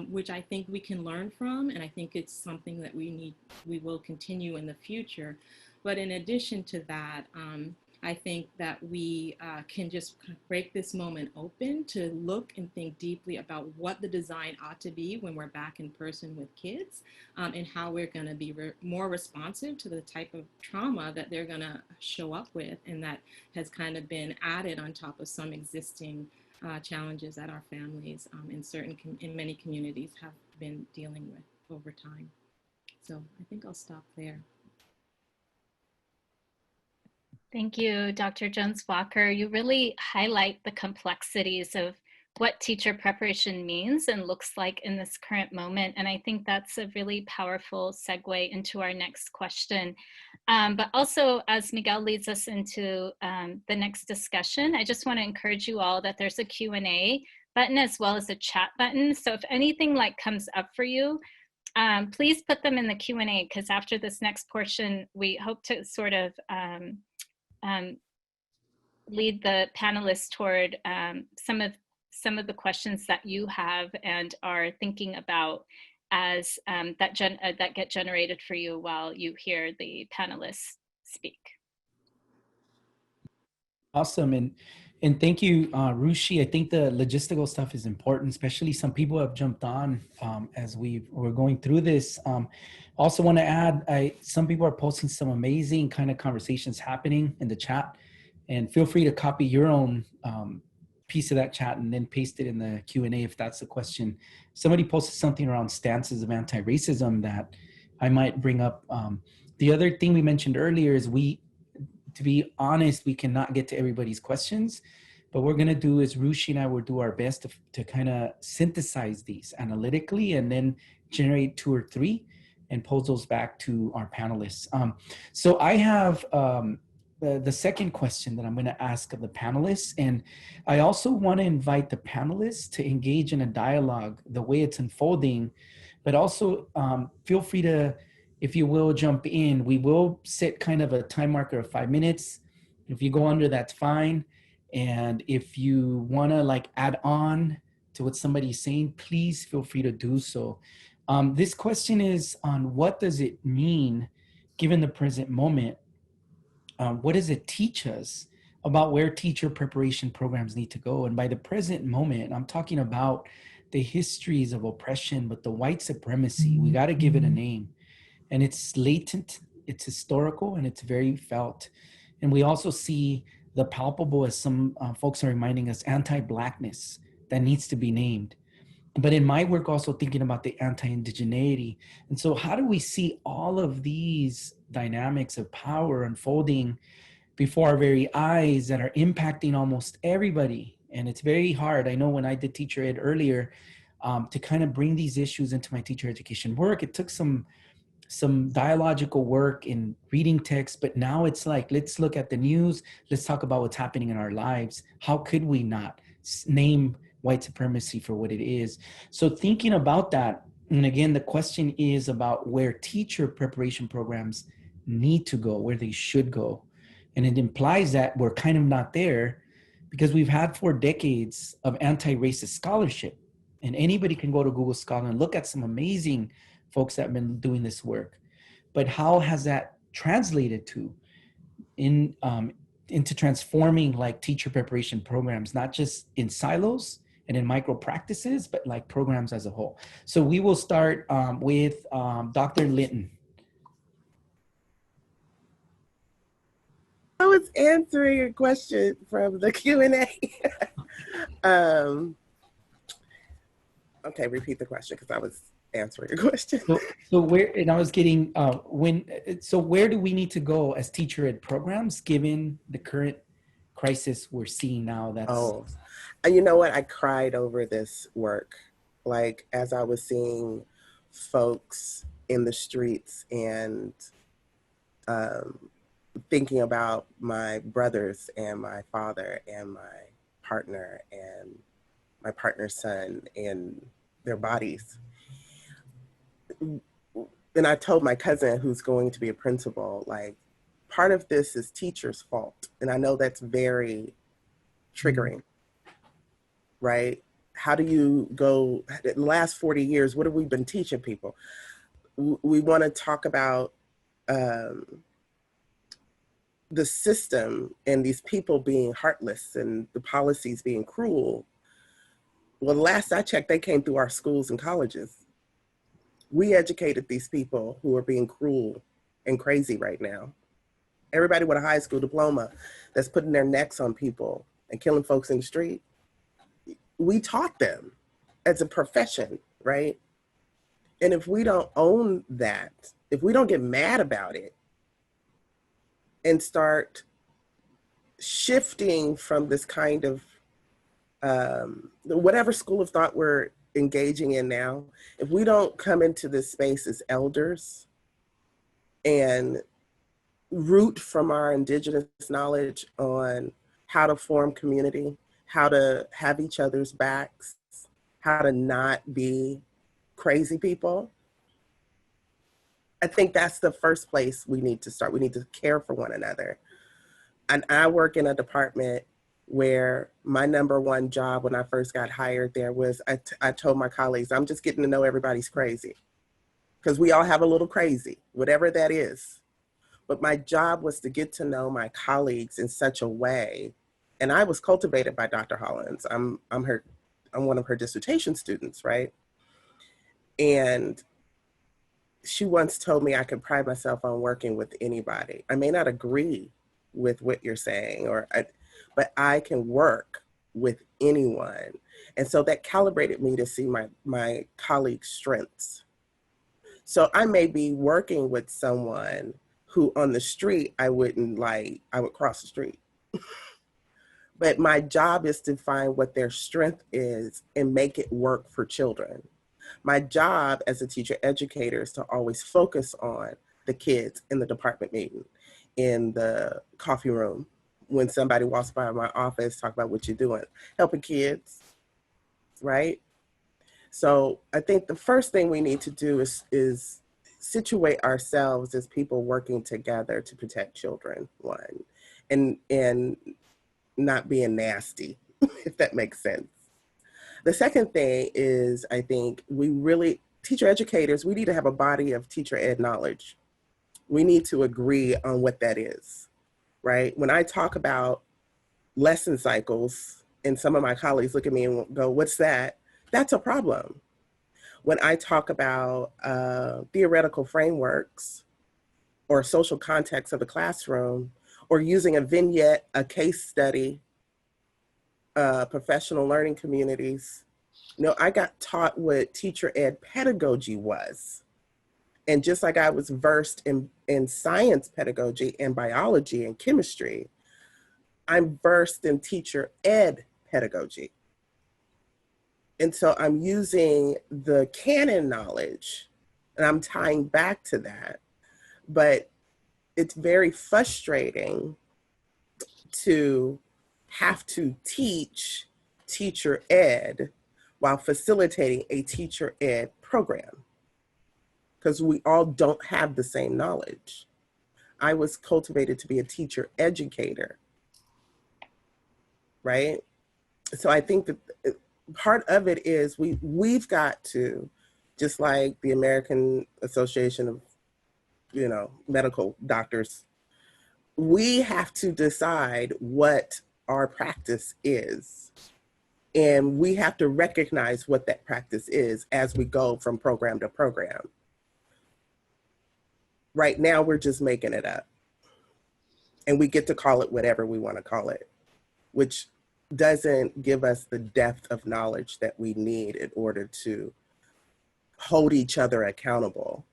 which I think we can learn from. And I think it's something that we will continue in the future. But in addition to that, I think that we can just break this moment open to look and think deeply about what the design ought to be when we're back in person with kids, and how we're going to be more responsive to the type of trauma that they're going to show up with, and that has kind of been added on top of some existing challenges that our families in many communities have been dealing with over time. So I think I'll stop there. Thank you, Dr. Jones-Walker. You really highlight the complexities of what teacher preparation means and looks like in this current moment. And I think that's a really powerful segue into our next question. But also, as Miguel leads us into the next discussion, I just want to encourage you all that there's a Q&A button as well as a chat button. So if anything comes up for you, please put them in the Q&A, because after this next portion, we hope to sort of lead the panelists toward some of the questions that you have and are thinking about as that get generated for you while you hear the panelists speak. Awesome, and thank you, Rushi. I think the logistical stuff is important, especially some people have jumped on as we're going through this. Also want to add, some people are posting some amazing kind of conversations happening in the chat, and feel free to copy your own piece of that chat and then paste it in the Q&A if that's the question. Somebody posted something around stances of anti-racism that I might bring up. The other thing we mentioned earlier is to be honest, we cannot get to everybody's questions, but what we're going to do is Rushi and I will do our best to kind of synthesize these analytically and then generate 2 or 3 and pose those back to our panelists. So I have the second question that I'm going to ask of the panelists, and I also want to invite the panelists to engage in a dialogue the way it's unfolding, but also feel free to, if you will, jump in. We will set kind of a time marker of 5 minutes. If you go under, that's fine. And if you want to add on to what somebody's saying, please feel free to do so. This question is on what does it mean, given the present moment? What does it teach us about where teacher preparation programs need to go? And by the present moment, I'm talking about the histories of oppression, but the white supremacy, we got to give it a name. And it's latent, it's historical, and it's very felt. And we also see the palpable, as some folks are reminding us, anti-Blackness that needs to be named. But in my work, also thinking about the anti-indigeneity. And so how do we see all of these dynamics of power unfolding before our very eyes that are impacting almost everybody? And it's very hard. I know when I did teacher ed earlier, to kind of bring these issues into my teacher education work, it took some dialogical work in reading text, but now it's let's look at the news. Let's talk about what's happening in our lives. How could we not name white supremacy for what it is? So thinking about that, and again, the question is about where teacher preparation programs need to go, where they should go. And it implies that we're kind of not there because we've had 4 decades of anti-racist scholarship. And anybody can go to Google Scholar and look at some amazing folks that have been doing this work. But how has that translated into transforming teacher preparation programs, not just in silos and in micro practices, but programs as a whole? So we will start with Dr. Linton. I was answering a question from the Q&A. Okay, repeat the question because I was answering your question. So where, and I was getting, where do we need to go as teacher ed programs given the current crisis we're seeing now. Oh, and you know what? I cried over this work. Like, as I was seeing folks in the streets and um, thinking about my brothers and my father and my partner's son and their bodies. And I told my cousin, who's going to be a principal, like, part of this is teachers' fault. And I know that's very triggering, right? How do you go, in the last 40 years, what have we been teaching people? We want to talk about the system and these people being heartless and the policies being cruel. Well, last I checked, they came through our schools and colleges. We educated these people who are being cruel and crazy right now. Everybody with a high school diploma that's putting their necks on people and killing folks in the street, we taught them as a profession, right? And if we don't own that, if we don't get mad about it and start shifting from this kind of whatever school of thought we're engaging in now, if we don't come into this space as elders and root from our indigenous knowledge on how to form community, how to have each other's backs, how to not be crazy people, I think that's the first place we need to start. We need to care for one another. And I work in a department where my number one job when I first got hired there was, I told my colleagues, I'm just getting to know everybody's crazy. Because we all have a little crazy, whatever that is. But my job was to get to know my colleagues in such a way. And I was cultivated by Dr. Hollins. I'm one of her dissertation students, right? And she once told me I could pride myself on working with anybody. I may not agree with what you're saying, but I can work with anyone. And so that calibrated me to see my colleagues' strengths. So I may be working with someone who on the street, I would cross the street. But my job is to find what their strength is and make it work for children. My job as a teacher educator is to always focus on the kids in the department meeting, in the coffee room, when somebody walks by my office, talk about what you're doing, helping kids, right? So I think the first thing we need to do is situate ourselves as people working together to protect children, one, and not being nasty, if that makes sense. The second thing is, I think teacher educators, we need to have a body of teacher ed knowledge. We need to agree on what that is, right? When I talk about lesson cycles, and some of my colleagues look at me and go, what's that? That's a problem. When I talk about theoretical frameworks or social context of the classroom, or using a vignette, a case study, professional learning communities, I got taught what teacher ed pedagogy was. And just like I was versed in science pedagogy and biology and chemistry, I'm versed in teacher ed pedagogy. And so I'm using the canon knowledge and I'm tying back to that. But it's very frustrating to have to teach teacher ed while facilitating a teacher ed program, because we all don't have the same knowledge. I was cultivated to be a teacher educator, right? So I think that part of it is we've got to, just like the American Association of medical doctors, we have to decide what our practice is. And we have to recognize what that practice is as we go from program to program. Right now, we're just making it up. And we get to call it whatever we want to call it, which doesn't give us the depth of knowledge that we need in order to hold each other accountable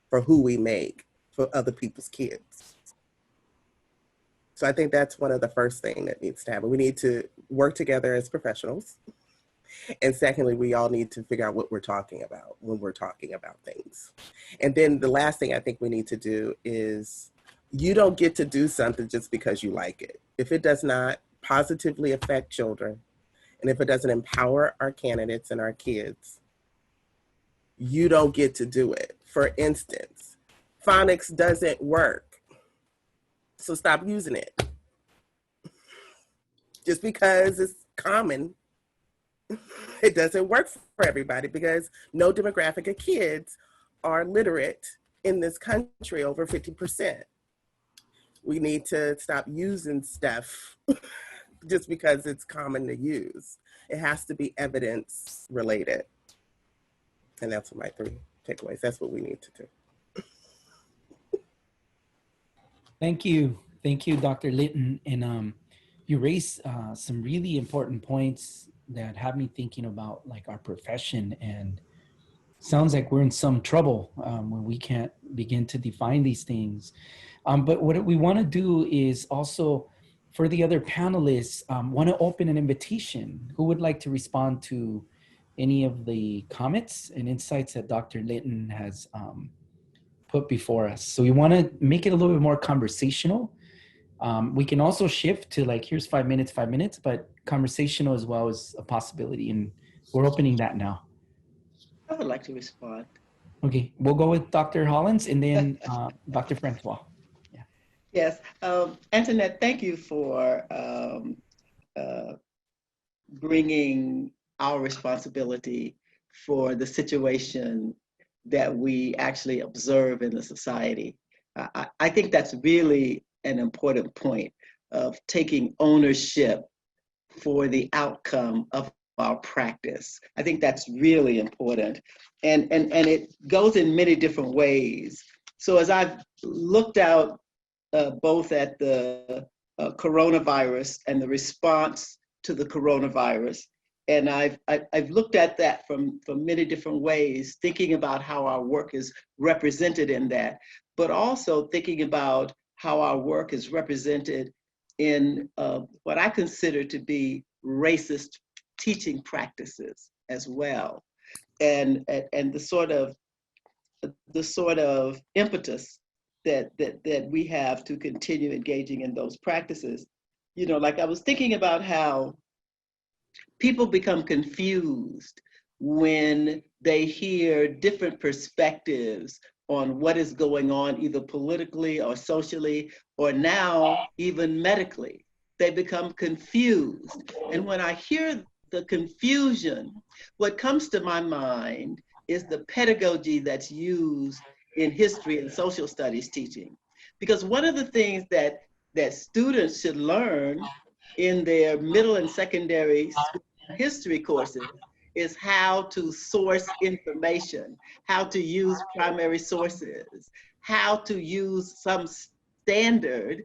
for who we make for other people's kids. So I think that's one of the first things that needs to happen. We need to work together as professionals. And secondly, we all need to figure out what we're talking about when we're talking about things. And then the last thing I think we need to do is, you don't get to do something just because you like it. If it does not positively affect children, and if it doesn't empower our candidates and our kids, you don't get to do it. For instance, phonics doesn't work, so stop using it. Just because it's common, it doesn't work for everybody, because no demographic of kids are literate in this country, over 50%. We need to stop using stuff just because it's common to use. It has to be evidence related. And that's my 3 takeaways. That's what we need to do. Thank you. Thank you, Dr. Litton. And you raised some really important points that have me thinking about like our profession, and sounds like we're in some trouble when we can't begin to define these things. But what we want to do is also, for the other panelists, want to open an invitation. Who would like to respond to any of the comments and insights that Dr. Litton has put before us? So we want to make it a little bit more conversational. We can also shift to like, here's 5 minutes, but conversational as well is a possibility. And we're opening that now. I would like to respond. Okay, we'll go with Dr. Hollins and then Dr. Francois. Yeah. Yes, Antoinette, thank you for bringing our responsibility for the situation that we actually observe in the society. I think that's really an important point of taking ownership for the outcome of our practice. I think that's really important. And it goes in many different ways. So as I've looked out both at the coronavirus and the response to the coronavirus, and I've looked at that from many different ways, thinking about how our work is represented in that, but also thinking about how our work is represented in what I consider to be racist teaching practices as well, and the sort of impetus that we have to continue engaging in those practices. You know, like I was thinking about how people become confused when they hear different perspectives on what is going on, either politically or socially, or now even medically. They become confused. And when I hear the confusion, what comes to my mind is the pedagogy that's used in history and social studies teaching. Because one of the things that students should learn in their middle and secondary history courses is how to source information, how to use primary sources, how to use some standard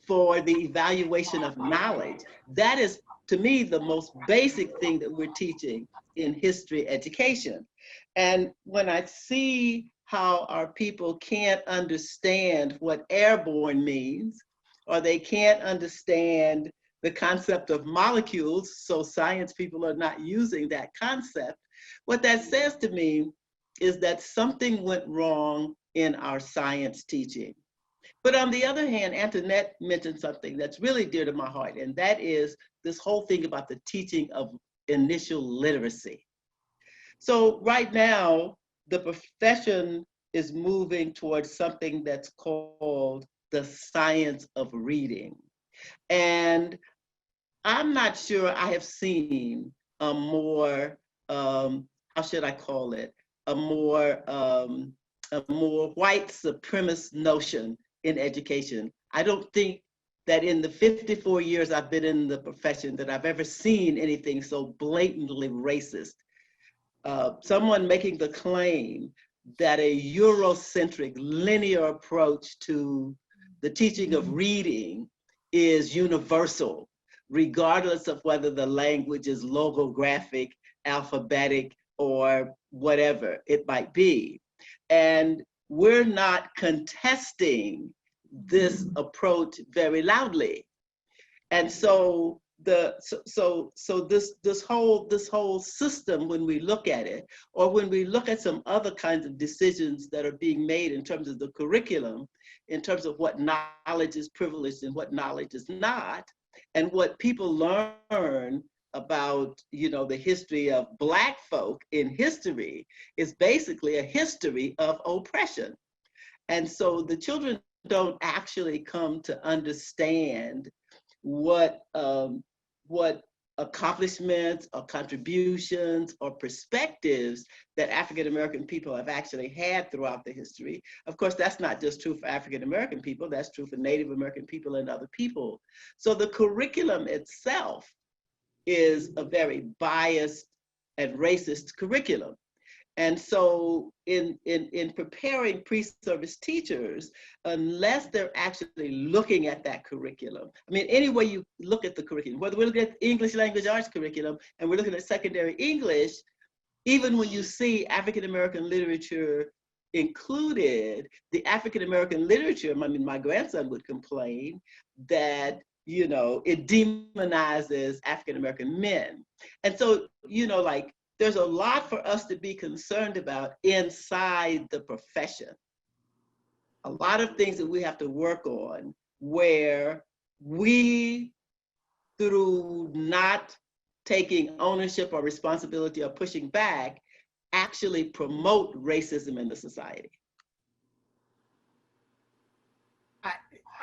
for the evaluation of knowledge. That is, to me, the most basic thing that we're teaching in history education. And when I see how our people can't understand what airborne means, or they can't understand the concept of molecules, so science people are not using that concept, what that says to me is that something went wrong in our science teaching. But on the other hand, Antoinette mentioned something that's really dear to my heart, and that is this whole thing about the teaching of initial literacy. So right now, the profession is moving towards something that's called the science of reading. And I'm not sure I have seen a more, how should I call it, a more white supremacist notion in education. I don't think that in the 54 years I've been in the profession that I've ever seen anything so blatantly racist. Someone making the claim that a Eurocentric linear approach to the teaching of reading is universal, regardless of whether the language is logographic, alphabetic, or whatever it might be. And we're not contesting this approach very loudly. And so this whole system, when we look at it, or when we look at some other kinds of decisions that are being made in terms of the curriculum, in terms of what knowledge is privileged and what knowledge is not, and what people learn about, you know, the history of Black folk in history is basically a history of oppression. And so the children don't actually come to understand what accomplishments or contributions or perspectives that African American people have actually had throughout the history. Of course, that's not just true for African American people, that's true for Native American people and other people. So the curriculum itself is a very biased and racist curriculum. And so in preparing pre-service teachers, unless they're actually looking at that curriculum, I mean, any way you look at the curriculum, whether we're looking at English language arts curriculum and we're looking at secondary English, even when you see African American literature included, the African American literature, I mean, my grandson would complain that, you know, it demonizes African American men. And so, you know, like, there's a lot for us to be concerned about inside the profession. A lot of things that we have to work on where we, through not taking ownership or responsibility or pushing back, actually promote racism in the society.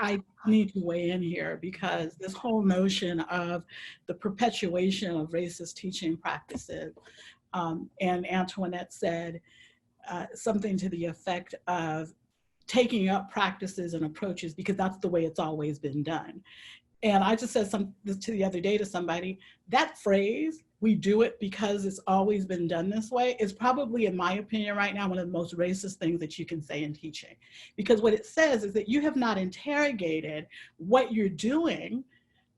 I need to weigh in here because this whole notion of the perpetuation of racist teaching practices, and Antoinette said something to the effect of taking up practices and approaches because that's the way it's always been done. And I just said this to the other day to somebody, that phrase, we do it because it's always been done this way, is probably, in my opinion right now, one of the most racist things that you can say in teaching. Because what it says is that you have not interrogated what you're doing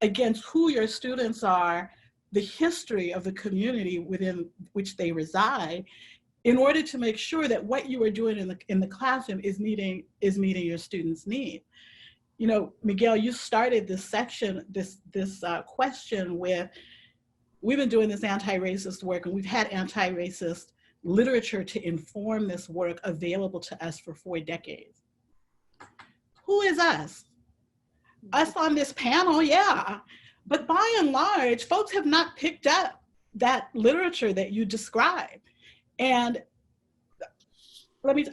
against who your students are, the history of the community within which they reside, in order to make sure that what you are doing in the classroom is meeting your students' needs. You know, Miguel, you started this section, this question with, we've been doing this anti-racist work and we've had anti-racist literature to inform this work available to us for 4 decades. Who is us? Us on this panel, yeah. But by and large, folks have not picked up that literature that you described. And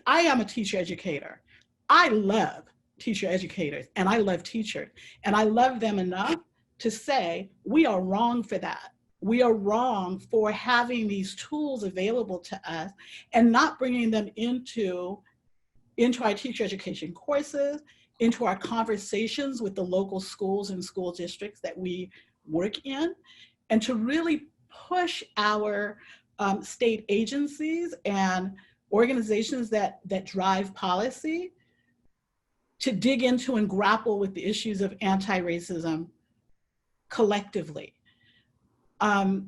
I am a teacher educator. I love teacher educators and I love teachers. And I love them enough to say, we are wrong for that. We are wrong for having these tools available to us and not bringing them into our teacher education courses, into our conversations with the local schools and school districts that we work in, and to really push our state agencies and organizations that drive policy to dig into and grapple with the issues of anti-racism collectively. I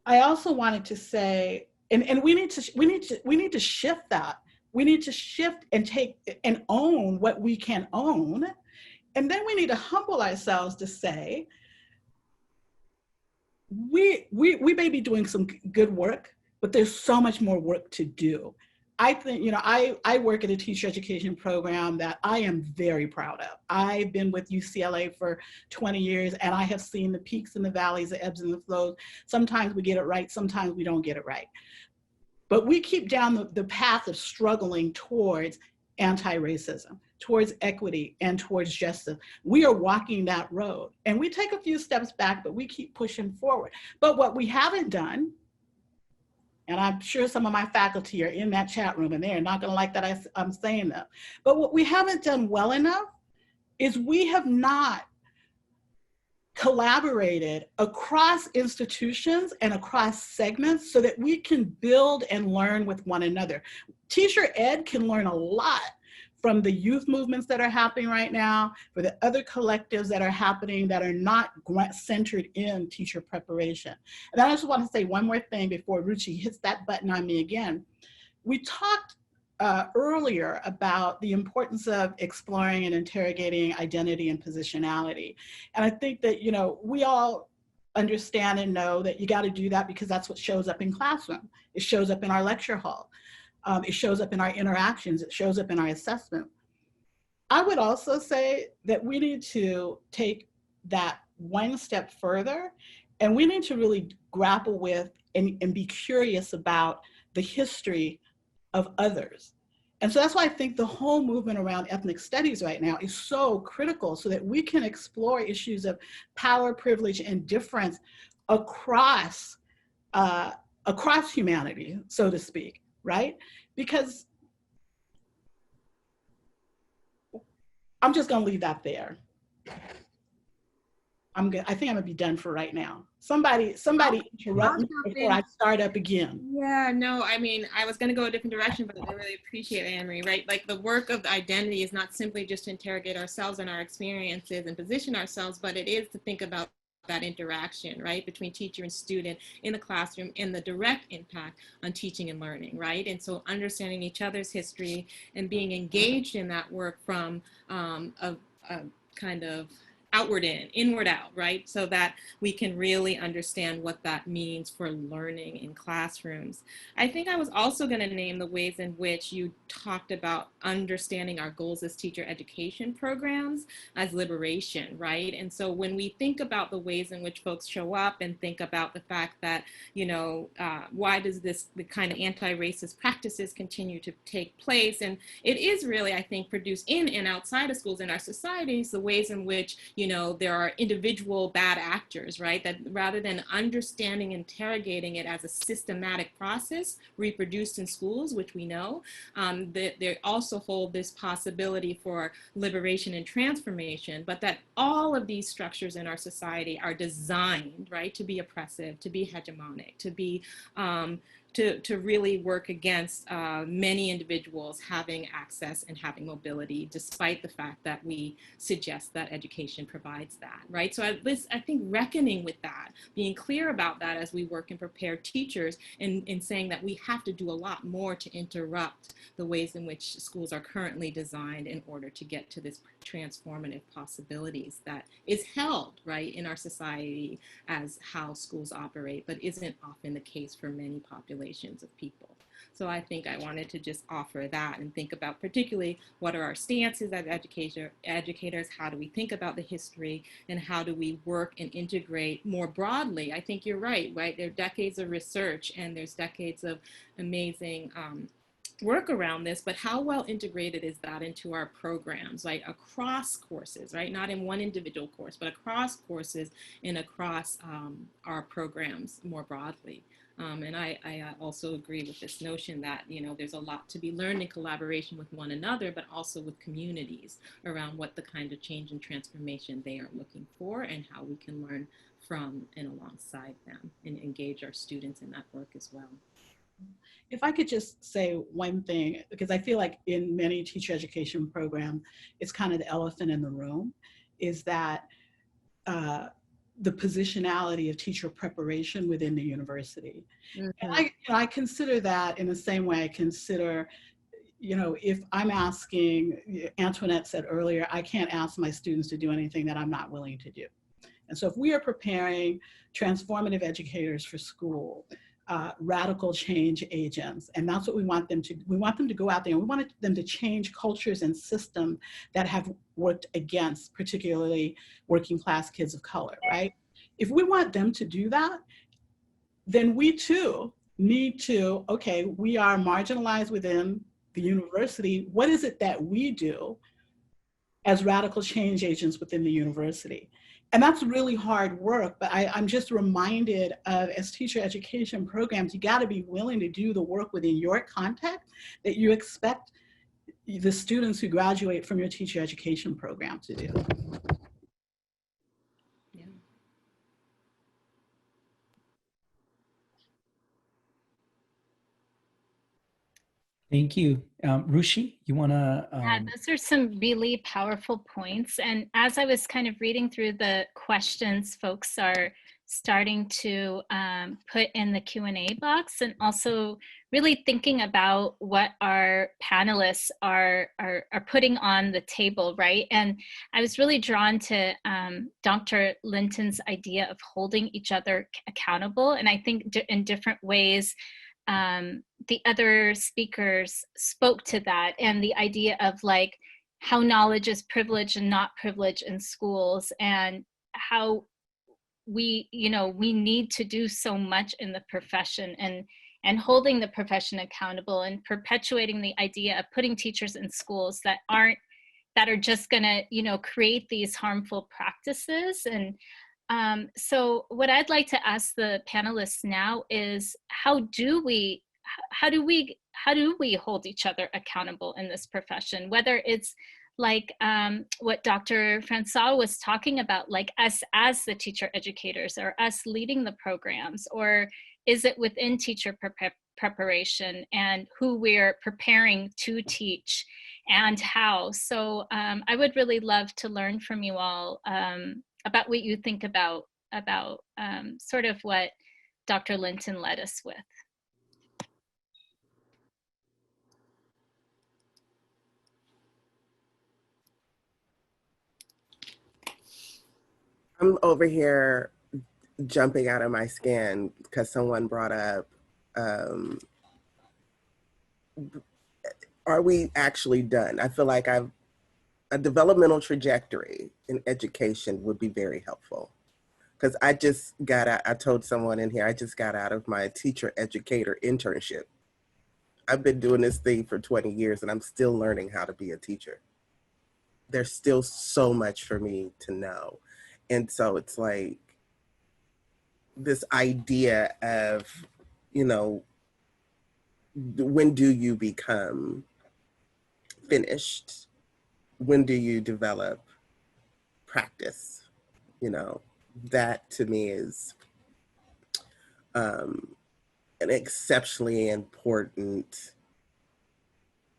also wanted to say, and we need to shift that. We need to shift and take and own what we can own. And then we need to humble ourselves to say, we may be doing some good work, but there's so much more work to do. I think, you know, I work at a teacher education program that I am very proud of. I've been with UCLA for 20 years and I have seen the peaks and the valleys, the ebbs and the flows. Sometimes we get it right, sometimes we don't get it right. But we keep down the path of struggling towards anti-racism, towards equity, and towards justice. We are walking that road. And we take a few steps back, but we keep pushing forward. But what we haven't done, and I'm sure some of my faculty are in that chat room and they're not gonna like that I'm saying that, but what we haven't done well enough is we have not collaborated across institutions and across segments so that we can build and learn with one another. Teacher ed can learn a lot from the youth movements that are happening right now, for the other collectives that are happening that are not centered in teacher preparation. And I just want to say one more thing before Ruchi hits that button on me again. We talked earlier about the importance of exploring and interrogating identity and positionality. And I think that, you know, we all understand and know that you got to do that because that's what shows up in classroom. It shows up in our lecture hall. It shows up in our interactions. It shows up in our assessment. I would also say that we need to take that one step further, and we need to really grapple with and be curious about the history of others. And so that's why I think the whole movement around ethnic studies right now is so critical, so that we can explore issues of power, privilege, and difference across humanity, so to speak, right? Because I'm just gonna leave that there. I think I'm gonna be done for right now. Somebody interrupt me before I start up again. Yeah, no, I mean, I was gonna go a different direction, but I really appreciate it, Anne-Marie, right? Like the work of identity is not simply just to interrogate ourselves and our experiences and position ourselves, but it is to think about that interaction, right, between teacher and student in the classroom and the direct impact on teaching and learning, right? And so understanding each other's history and being engaged in that work from a kind of outward in, inward out, right? So that we can really understand what that means for learning in classrooms. I think I was also going to name the ways in which you talked about understanding our goals as teacher education programs as liberation, right? And so when we think about the ways in which folks show up and think about the fact that, you know, why does the kind of anti-racist practices continue to take place? And it is really, I think, produced in and outside of schools in our societies, the ways in which, you know, there are individual bad actors, right? That rather than understanding, interrogating it as a systematic process reproduced in schools, which we know, that they also hold this possibility for liberation and transformation, but that all of these structures in our society are designed, right, to be oppressive, to be hegemonic, to be to really work against many individuals having access and having mobility, despite the fact that we suggest that education provides that, right? So I think reckoning with that, being clear about that as we work and prepare teachers, and saying that we have to do a lot more to interrupt the ways in which schools are currently designed in order to get to this transformative possibilities that is held, right, in our society as how schools operate, but isn't often the case for many populations of people. So I think I wanted to just offer that and think about particularly what are our stances as educators, how do we think about the history, and how do we work and integrate more broadly. I think you're right? There are decades of research and there's decades of amazing work around this, but how well integrated is that into our programs, right? Across courses, right? Not in one individual course, but across courses and across our programs more broadly. And I also agree with this notion that, you know, there's a lot to be learned in collaboration with one another, but also with communities around what the kind of change and transformation they are looking for and how we can learn from and alongside them and engage our students in that work as well. If I could just say one thing, because I feel like in many teacher education programs, it's kind of the elephant in the room, is that the positionality of teacher preparation within the university. Mm-hmm. And I consider that in the same way I consider, you know, if I'm asking, Antoinette said earlier, I can't ask my students to do anything that I'm not willing to do. And so if we are preparing transformative educators for school, radical change agents, and that's what we want them to do. We want them to go out there and we want them to change cultures and systems that have worked against particularly working class kids of color, right? If we want them to do that, then we too need to, okay, we are marginalized within the university. What is it that we do as radical change agents within the university? And that's really hard work, but I'm just reminded of, as teacher education programs, you gotta be willing to do the work within your context that you expect the students who graduate from your teacher education program to do. Yeah. Thank you. Rushi, you wanna? Yeah, those are some really powerful points. And as I was kind of reading through the questions folks are starting to put in the Q&A box, and also really thinking about what our panelists are putting on the table, right? And I was really drawn to Dr. Linton's idea of holding each other accountable. And I think in different ways, the other speakers spoke to that, and the idea of like how knowledge is privilege and not privilege in schools, and how we need to do so much in the profession, and holding the profession accountable, and perpetuating the idea of putting teachers in schools that are just going to create these harmful practices. And so what I'd like to ask the panelists now is, how do we hold each other accountable in this profession, whether it's like what Dr. Francois was talking about, like us as the teacher educators, or us leading the programs, or is it within teacher preparation and who we're preparing to teach and how? So I would really love to learn from you all about what you think about sort of what Dr. Linton led us with. I'm over here jumping out of my skin because someone brought up, are we actually done? I feel like a developmental trajectory in education would be very helpful. Because I just got out, I told someone in here, I just got out of my teacher educator internship. I've been doing this thing for 20 years and I'm still learning how to be a teacher. There's still so much for me to know. And so it's like this idea of, when do you become finished? When do you develop practice? That to me is an exceptionally important,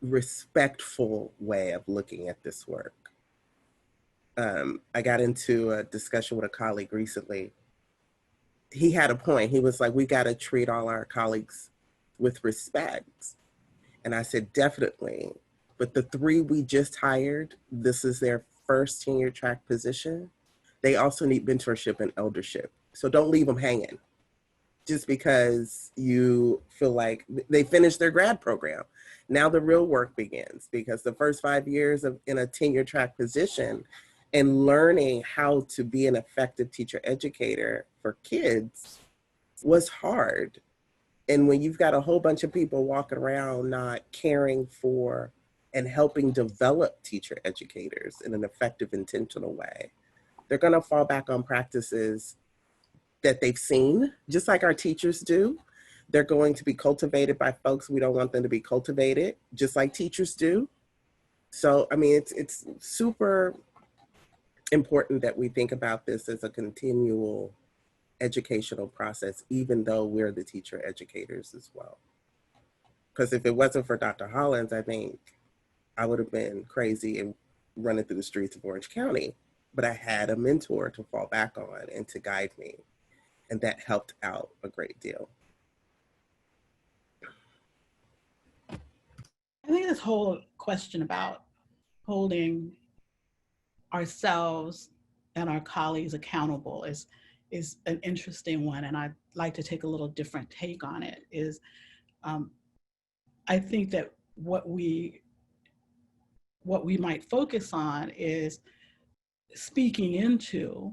respectful way of looking at this work. I got into a discussion with a colleague recently. He had a point. He was like, we got to treat all our colleagues with respect. And I said, definitely. But the 3 we just hired, this is their first tenure track position. They also need mentorship and eldership. So don't leave them hanging just because you feel like they finished their grad program. Now the real work begins, because the first 5 years in a tenure track position and learning how to be an effective teacher educator for kids was hard. And when you've got a whole bunch of people walking around not caring for and helping develop teacher educators in an effective, intentional way, they're gonna fall back on practices that they've seen, just like our teachers do. They're going to be cultivated by folks we don't want them to be cultivated, just like teachers do. So, I mean, it's super important that we think about this as a continual educational process, even though we're the teacher educators as well. Because if it wasn't for Dr. Hollins, I think I would have been crazy and running through the streets of Orange County. But I had a mentor to fall back on and to guide me. And that helped out a great deal. I think this whole question about holding ourselves and our colleagues accountable is an interesting one, and I'd like to take a little different take on it. I think that what we might focus on is speaking into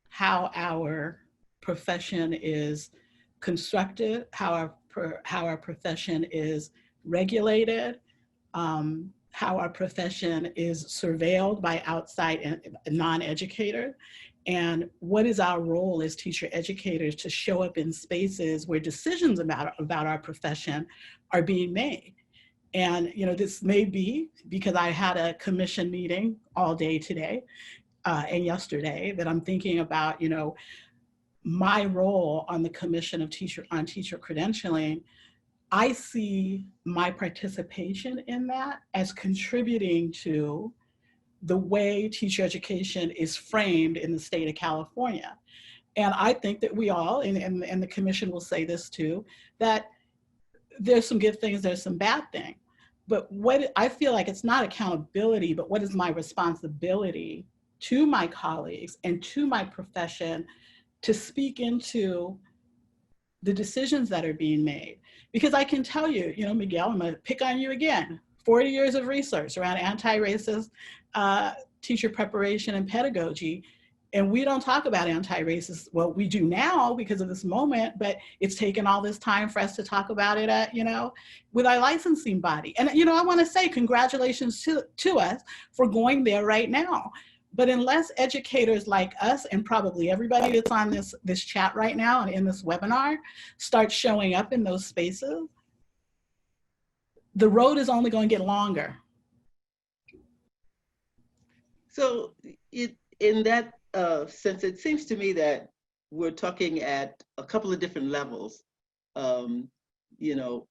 how our profession is constructed, how our profession is regulated, how our profession is surveilled by outside and non-educators, and what is our role as teacher educators to show up in spaces where decisions about our profession are being made. And this may be because I had a commission meeting all day today and yesterday that I'm thinking about, my role on the Commission of teacher credentialing. I see my participation in that as contributing to the way teacher education is framed in the state of California. And I think that we all, and the commission will say this too, that there's some good things, there's some bad things. But what I feel like it's not accountability, but what is my responsibility to my colleagues and to my profession to speak into the decisions that are being made. Because I can tell you, Miguel, I'm gonna pick on you again, 40 years of research around anti-racist teacher preparation and pedagogy. And we don't talk about anti-racist, well, we do now because of this moment, but it's taken all this time for us to talk about it at, with our licensing body. And, I wanna say congratulations to us for going there right now. But unless educators like us, and probably everybody that's on this chat right now and in this webinar, start showing up in those spaces, the road is only going to get longer. So in that sense, it seems to me that we're talking at a couple of different levels, all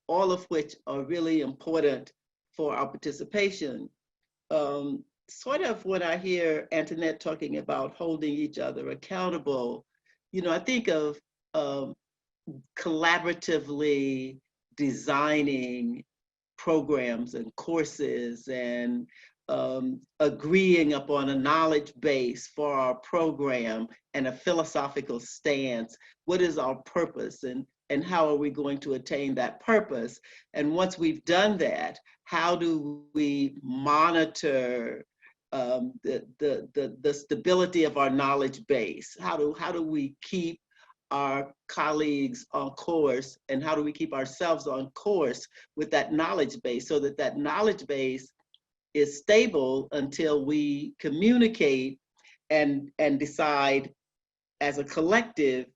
of which are really important for our participation. Sort of when I hear Antoinette talking about holding each other accountable, I think of collaboratively designing programs and courses and agreeing upon a knowledge base for our program and a philosophical stance. What is our purpose and how are we going to attain that purpose? And once we've done that, how do we monitor the stability of our knowledge base? How do we keep our colleagues on course, and how do we keep ourselves on course with that knowledge base so that that knowledge base is stable until we communicate and decide as a collective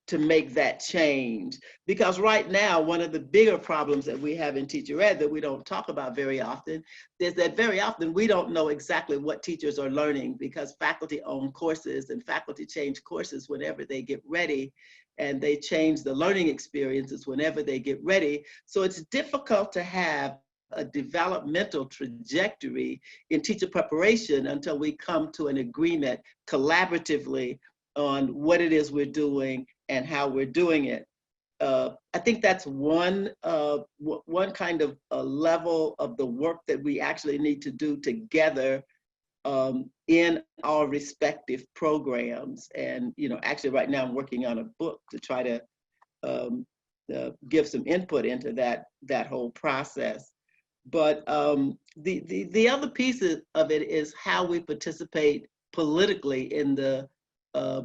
to make that change? Because right now, one of the bigger problems that we have in teacher ed that we don't talk about very often is that very often we don't know exactly what teachers are learning, because faculty own courses and faculty change courses whenever they get ready, and they change the learning experiences whenever they get ready. So it's difficult to have a developmental trajectory in teacher preparation until we come to an agreement collaboratively on what it is we're doing and how we're doing it. I think that's one kind of a level of the work that we actually need to do together in our respective programs. And actually right now I'm working on a book to try to give some input into that whole process. But the other piece of it is how we participate politically in the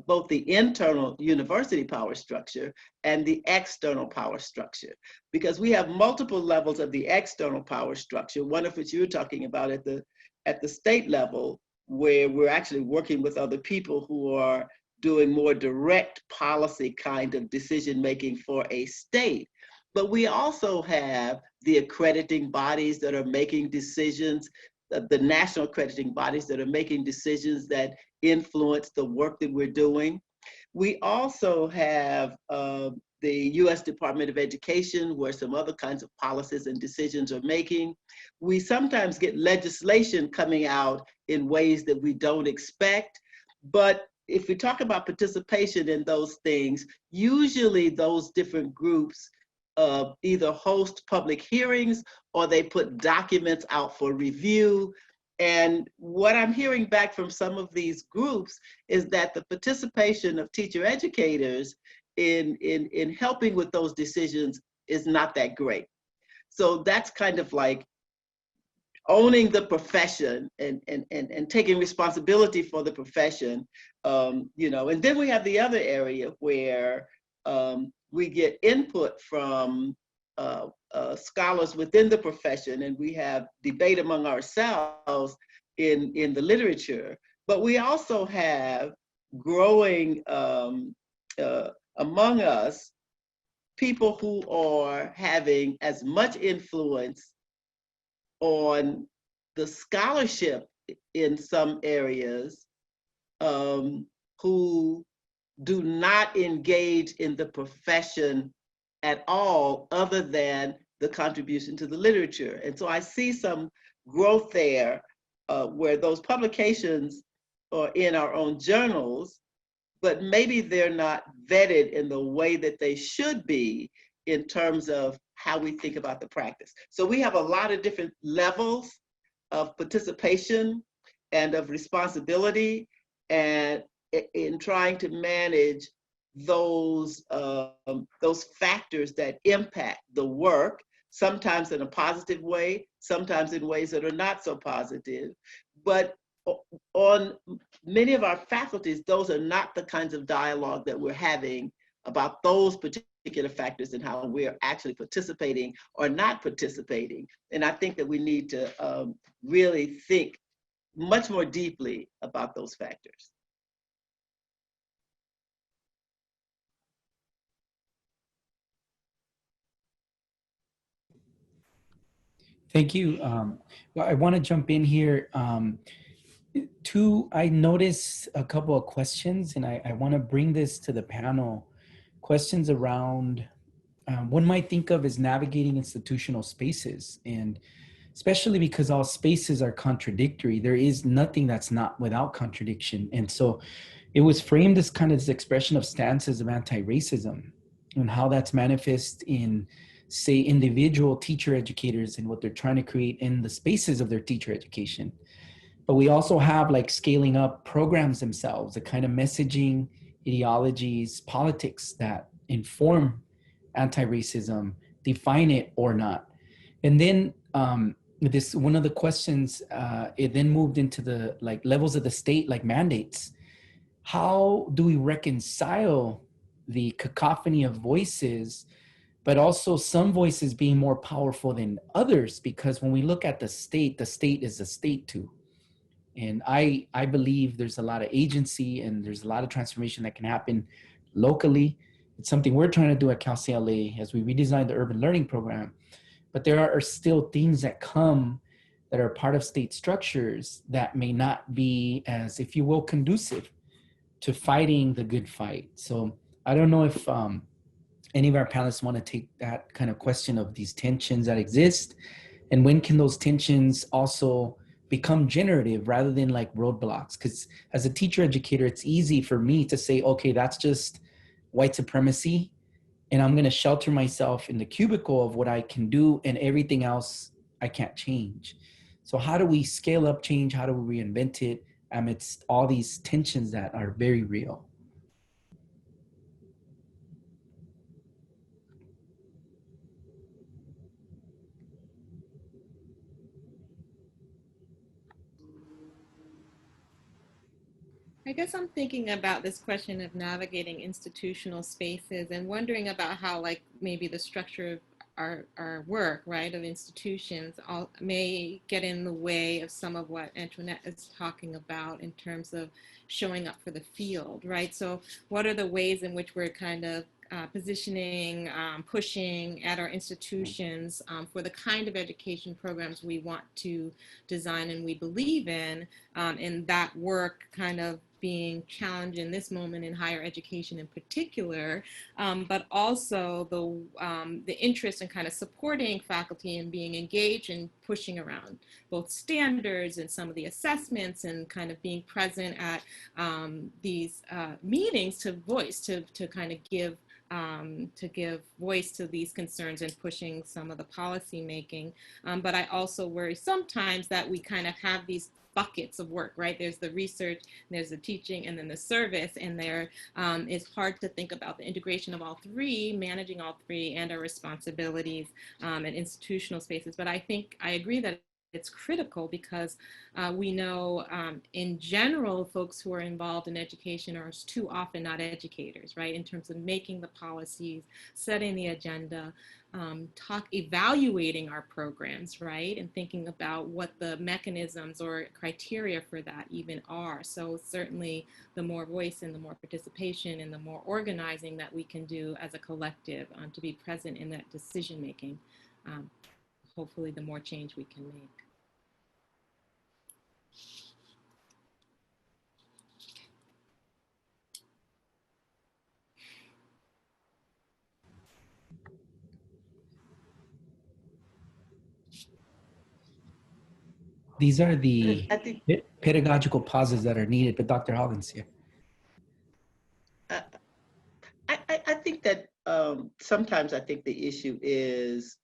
both the internal university power structure and the external power structure, because we have multiple levels of the external power structure, one of which you're talking about at the state level, where we're actually working with other people who are doing more direct policy kind of decision making for a state. But we also have the accrediting bodies that are making decisions, the national accrediting bodies that are making decisions that influence the work that we're doing. We also have the US Department of Education, where some other kinds of policies and decisions are making. We sometimes get legislation coming out in ways that we don't expect. But if we talk about participation in those things, usually those different groups either host public hearings or they put documents out for review. And what I'm hearing back from some of these groups is that the participation of teacher educators in helping with those decisions is not that great. So that's kind of like owning the profession and taking responsibility for the profession, and then we have the other area where we get input from scholars within the profession, and we have debate among ourselves in the literature. But we also have growing among us people who are having as much influence on the scholarship in some areas, who do not engage in the profession at all other than the contribution to the literature. And so I see some growth there where those publications are in our own journals, but maybe they're not vetted in the way that they should be in terms of how we think about the practice. So we have a lot of different levels of participation and of responsibility, and in trying to manage those factors that impact the work, sometimes in a positive way, sometimes in ways that are not so positive. But on many of our faculties, those are not the kinds of dialogue that we're having about those particular factors and how we're actually participating or not participating. And I think that we need to really think much more deeply about those factors. Thank you. Well, I want to jump in here. I noticed a couple of questions, and I want to bring this to the panel. Questions around one might think of as navigating institutional spaces, and especially because all spaces are contradictory, there is nothing that's not without contradiction. And so it was framed as kind of this expression of stances of anti-racism and how that's manifest in, say, individual teacher educators and what they're trying to create in the spaces of their teacher education. But we also have like scaling up programs themselves, the kind of messaging, ideologies, politics that inform anti-racism, define it or not. And then this one of the questions, it then moved into the like levels of the state, like mandates. How do we reconcile the cacophony of voices, but also some voices being more powerful than others? Because when we look at the state is a state too. And I believe there's a lot of agency and there's a lot of transformation that can happen locally. It's something we're trying to do at Cal CLA as we redesign the urban learning program. But there are still things that come that are part of state structures that may not be as, if you will, conducive to fighting the good fight. So I don't know if any of our panelists want to take that kind of question of these tensions that exist, and when can those tensions also become generative rather than like roadblocks? Because as a teacher educator, it's easy for me to say, okay, that's just white supremacy, and I'm going to shelter myself in the cubicle of what I can do, and everything else I can't change. So how do we scale up change? How do we reinvent it amidst all these tensions that are very real? I guess I'm thinking about this question of navigating institutional spaces and wondering about how, like, maybe the structure of our work, right, of institutions may get in the way of some of what Antoinette is talking about in terms of showing up for the field, right? So what are the ways in which we're kind of positioning, pushing at our institutions for the kind of education programs we want to design and we believe in, and that work kind of being challenged in this moment in higher education in particular, but also the interest in kind of supporting faculty and being engaged and pushing around both standards and some of the assessments and kind of being present at these meetings to kind of give voice to these concerns and pushing some of the policy making. But I also worry sometimes that we kind of have these buckets of work, right? There's the research, there's the teaching, and then the service, and there it's hard to think about the integration of all three, managing all three, and our responsibilities in institutional spaces. But I think I agree that it's critical because we know in general, folks who are involved in education are too often not educators, right? In terms of making the policies, setting the agenda, evaluating our programs, right? And thinking about what the mechanisms or criteria for that even are. So certainly the more voice and the more participation and the more organizing that we can do as a collective to be present in that decision making, hopefully the more change we can make. These are the pedagogical pauses that are needed, but Dr. Hollins here. sometimes I think the issue is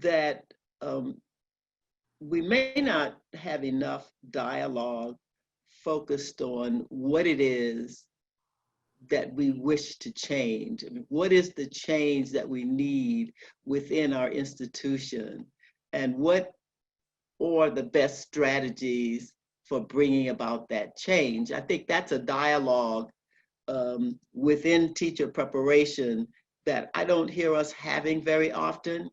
that we may not have enough dialogue focused on what it is that we wish to change. I mean, what is the change that we need within our institution? And what are the best strategies for bringing about that change? I think that's a dialogue within teacher preparation that I don't hear us having very often.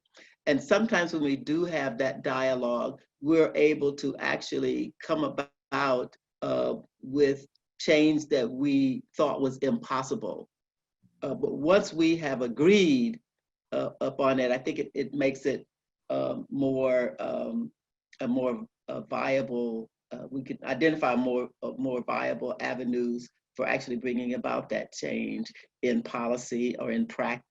And sometimes when we do have that dialogue, we're able to actually come about with change that we thought was impossible. But once we have agreed upon it, I think it makes it more viable. We can identify more viable avenues for actually bringing about that change in policy or in practice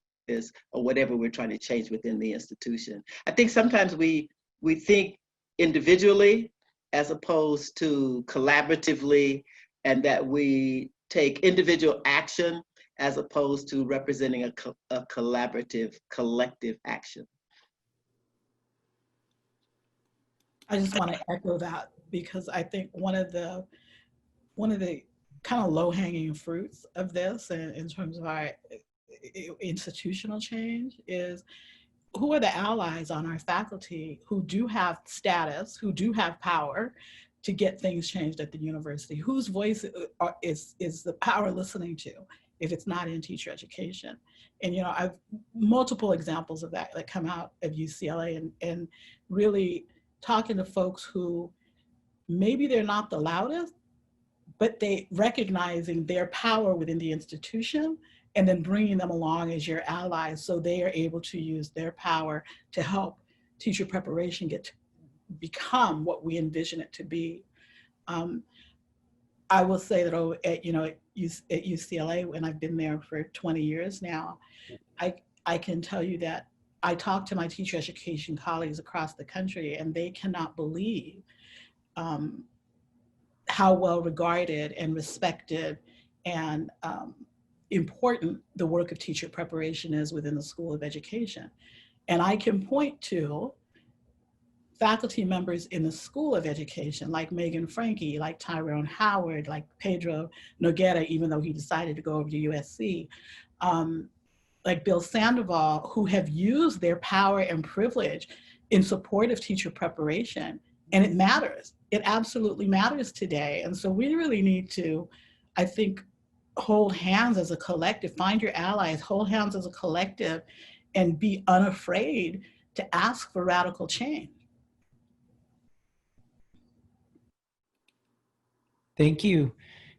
or whatever we're trying to change within the institution. I think sometimes we think individually as opposed to collaboratively, and that we take individual action as opposed to representing a collaborative, collective action. I just want to echo that, because I think one of the kind of low-hanging fruits of this, and in terms of our institutional change, is who are the allies on our faculty who do have status, who do have power to get things changed at the university? Whose voice is the power listening to if it's not in teacher education? And I've multiple examples of that come out of UCLA, and really talking to folks who maybe they're not the loudest, but they recognizing their power within the institution and then bringing them along as your allies so they are able to use their power to help teacher preparation get to become what we envision it to be. I will say that at UCLA, and I've been there for 20 years now, I can tell you that I talk to my teacher education colleagues across the country, and they cannot believe how well regarded and respected and important the work of teacher preparation is within the School of Education. And I can point to faculty members in the School of Education, like Megan Franke, like Tyrone Howard, like Pedro Noguera, even though he decided to go over to USC, like Bill Sandoval, who have used their power and privilege in support of teacher preparation. And it matters. It absolutely matters today. And so we really need to, I think, hold hands as a collective, find your allies, hold hands as a collective, and be unafraid to ask for radical change. Thank you.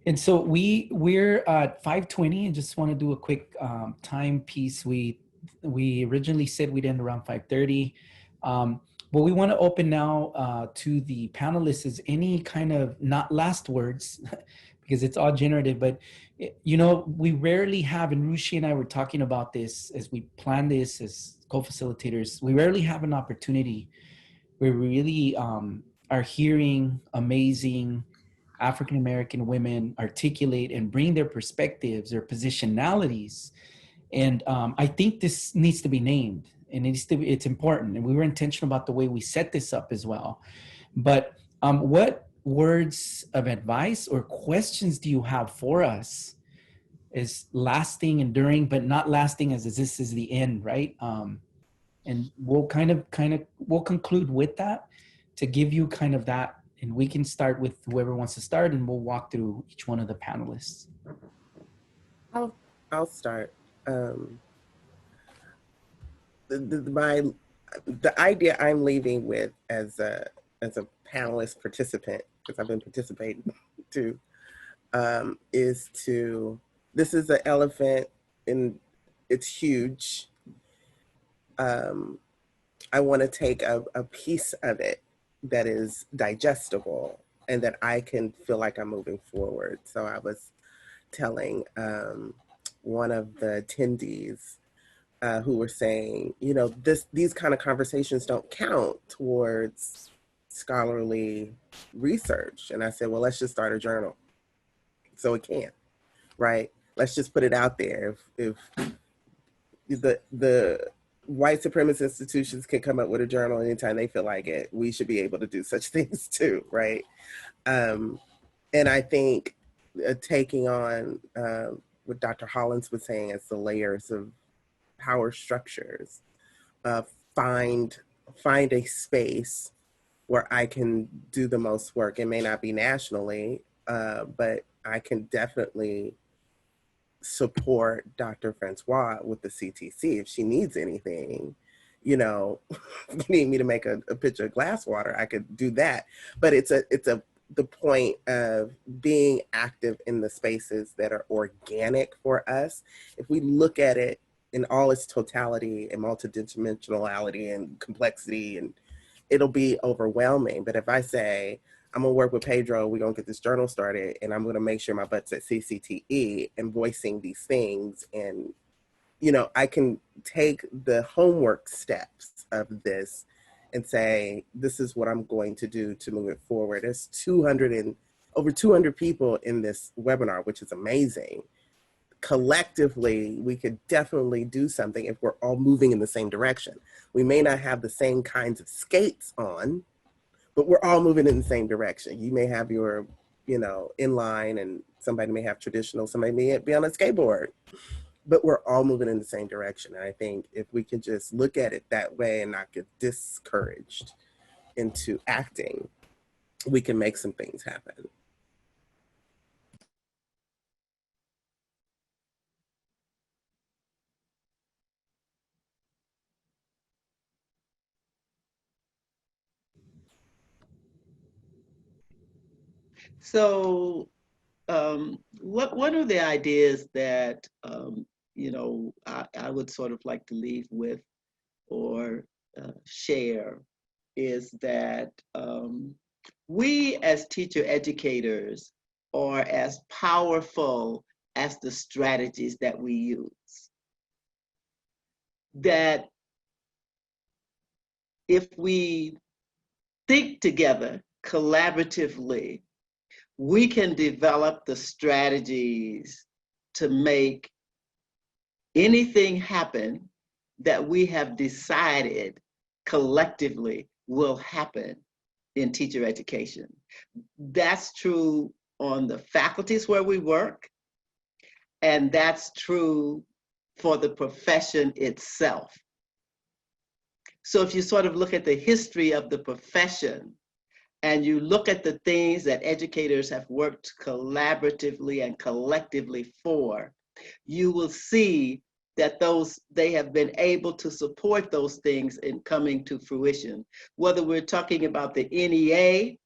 And so we're at 5:20, and just want to do a quick time piece. We originally said we'd end around 5:30. What we want to open now to the panelists is any kind of, not last words, because it's all generative, but we rarely have, and Rushi and I were talking about this as we plan this as co-facilitators, we rarely have an opportunity where we really are hearing amazing African-American women articulate and bring their perspectives, their positionalities. And I think this needs to be named, and it's important. And we were intentional about the way we set this up as well. But what words of advice or questions do you have for us is lasting, enduring, but not lasting as this is the end, right? And we'll we'll conclude with that to give you kind of that, and we can start with whoever wants to start, and we'll walk through each one of the panelists. I'll start. The idea I'm leaving with as a panelist participant, because I've been participating too, is this is an elephant and it's huge. I want to take a piece of it that is digestible and that I can feel like I'm moving forward. So I was telling one of the attendees who were saying, these kind of conversations don't count towards scholarly research. And I said, well, let's just start a journal so it can, right? Let's just put it out there. If the white supremacist institutions can come up with a journal anytime they feel like it, we should be able to do such things too, right? And I think taking on what Dr. Hollins was saying as the layers of power structures, find a space where I can do the most work. It may not be nationally, but I can definitely support Dr. Francois with the CTC if she needs anything. You know, you need me to make a pitcher of glass water, I could do that. But it's the point of being active in the spaces that are organic for us. If we look at it in all its totality and multidimensionality and complexity, and it'll be overwhelming. But if I say, I'm gonna work with Pedro, we're gonna get this journal started, and I'm gonna make sure my butt's at CCTE and voicing these things, and I can take the homework steps of this and say, this is what I'm going to do to move it forward. There's over 200 people in this webinar, which is amazing. Collectively, we could definitely do something if we're all moving in the same direction. We may not have the same kinds of skates on, but we're all moving in the same direction. You may have your, inline, and somebody may have traditional, somebody may be on a skateboard, but we're all moving in the same direction. And I think if we can just look at it that way and not get discouraged into acting, we can make some things happen. So what are the ideas that, I would sort of like to leave with or share is that we as teacher educators are as powerful as the strategies that we use. That if we think together collaboratively, we can develop the strategies to make anything happen that we have decided collectively will happen in teacher education. That's true on the faculties where we work, and that's true for the profession itself. So if you sort of look at the history of the profession, and you look at the things that educators have worked collaboratively and collectively for, you will see that they have been able to support those things in coming to fruition. Whether we're talking about the NEA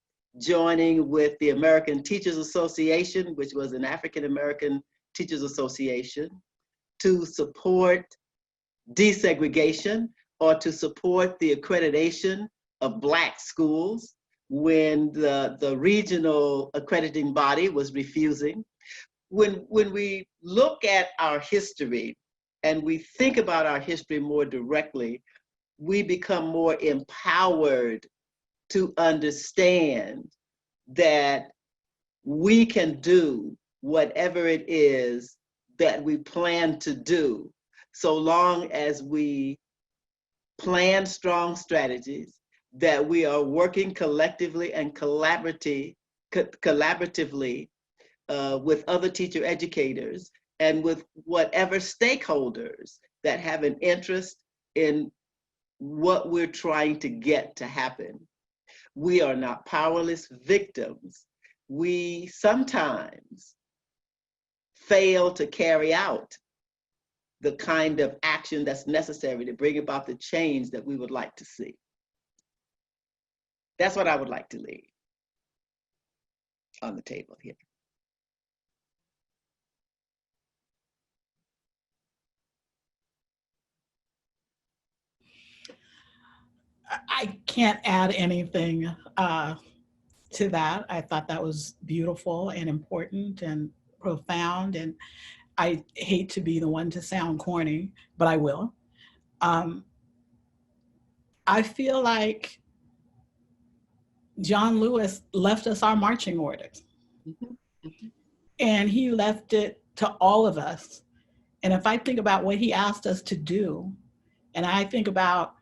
joining with the American Teachers Association, which was an African American Teachers Association, to support desegregation or to support the accreditation of Black schools, when the regional accrediting body was refusing. When we look at our history and we think about our history more directly, we become more empowered to understand that we can do whatever it is that we plan to do, so long as we plan strong strategies, that we are working collectively and collaboratively with other teacher educators and with whatever stakeholders that have an interest in what we're trying to get to happen. We are not powerless victims. We sometimes fail to carry out the kind of action that's necessary to bring about the change that we would like to see. That's what I would like to leave on the table here. I can't add anything to that. I thought that was beautiful and important and profound. And I hate to be the one to sound corny, but I will. I feel like John Lewis left us our marching orders. And he left it to all of us. And if I think about what he asked us to do, and I think about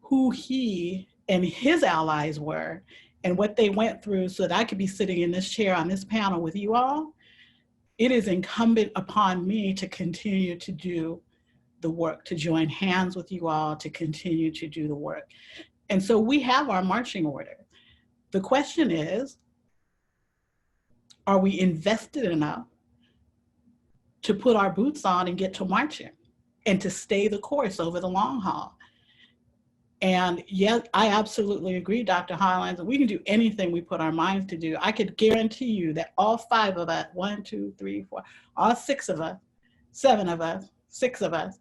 who he and his allies were and what they went through so that I could be sitting in this chair on this panel with you all, it is incumbent upon me to continue to do the work, to join hands with you all, to continue to do the work. And so we have our marching order. The question is, are we invested enough to put our boots on and get to marching and to stay the course over the long haul? And yes, I absolutely agree, Dr. Hollins, we can do anything we put our minds to do. I could guarantee you that all 5 of us, 1, 2, 3, 4, all 6 of us, 7 of us, 6 of us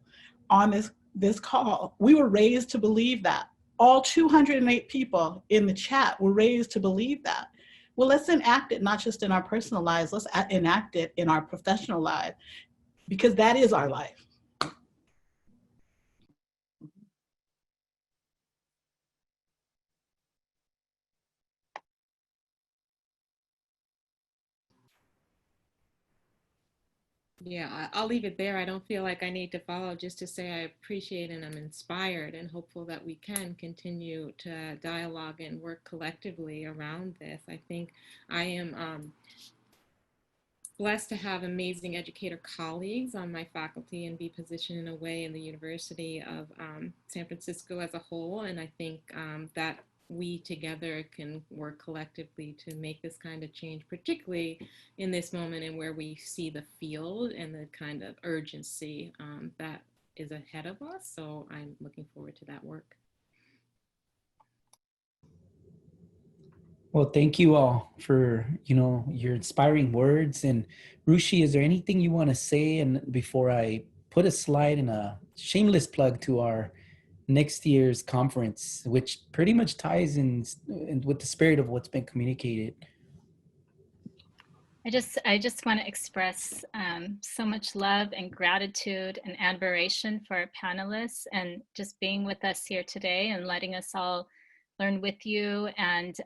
on this call, we were raised to believe that. All 208 people in the chat were raised to believe that. Well, let's enact it, not just in our personal lives, let's enact it in our professional lives, because that is our life. Yeah, I'll leave it there. I don't feel like I need to follow, just to say I appreciate and I'm inspired and hopeful that we can continue to dialogue and work collectively around this. I think I am blessed to have amazing educator colleagues on my faculty and be positioned in a way in the University of San Francisco as a whole. And I think that we together can work collectively to make this kind of change, particularly in this moment and where we see the field and the kind of urgency that is ahead of us. So I'm looking forward to that work. Well, thank you all for, your inspiring words. And Rushi, is there anything you want to say? And before I put a slide and a shameless plug to our next year's conference, which pretty much ties in with the spirit of what's been communicated. I just want to express so much love and gratitude and admiration for our panelists and just being with us here today and letting us all learn with you and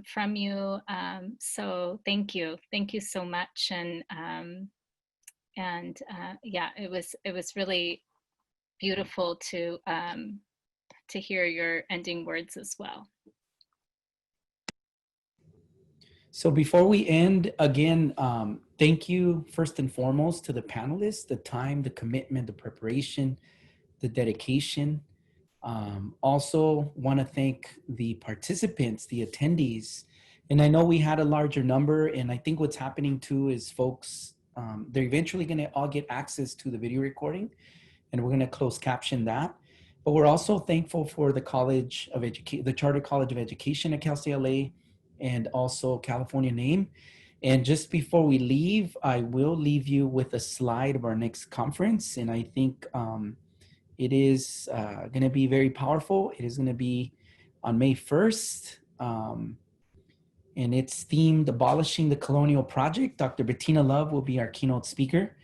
from you. So thank you so much. And yeah, it was really beautiful to hear your ending words as well. So before we end, again, thank you first and foremost to the panelists, the time, the commitment, the preparation, the dedication. Also want to thank the participants, the attendees. And I know we had a larger number, and I think what's happening too is folks, they're eventually going to all get access to the video recording, and we're going to close caption that. But we're also thankful for the College of Education, the Charter College of Education at Cal State LA, and also California NAME. And just before we leave, I will leave you with a slide of our next conference. And I think it is going to be very powerful. It is going to be on May 1st. And it's themed Abolishing the Colonial Project. Dr. Bettina Love will be our keynote speaker.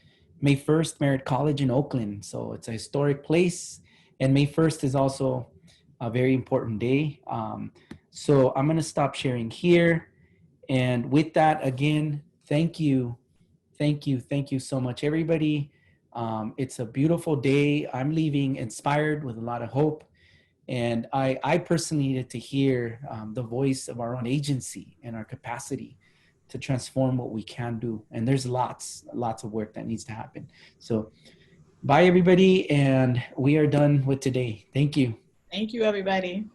May 1st, Merritt College in Oakland. So it's a historic place. And May 1st is also a very important day. So I'm going to stop sharing here. And with that, again, thank you. Thank you so much, everybody. It's a beautiful day. I'm leaving inspired with a lot of hope. And I personally needed to hear the voice of our own agency and our capacity to transform what we can do. And there's lots of work that needs to happen. So bye, everybody. And we are done with today. Thank you. Thank you, everybody.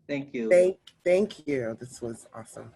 Thank you. Thank you. This was awesome.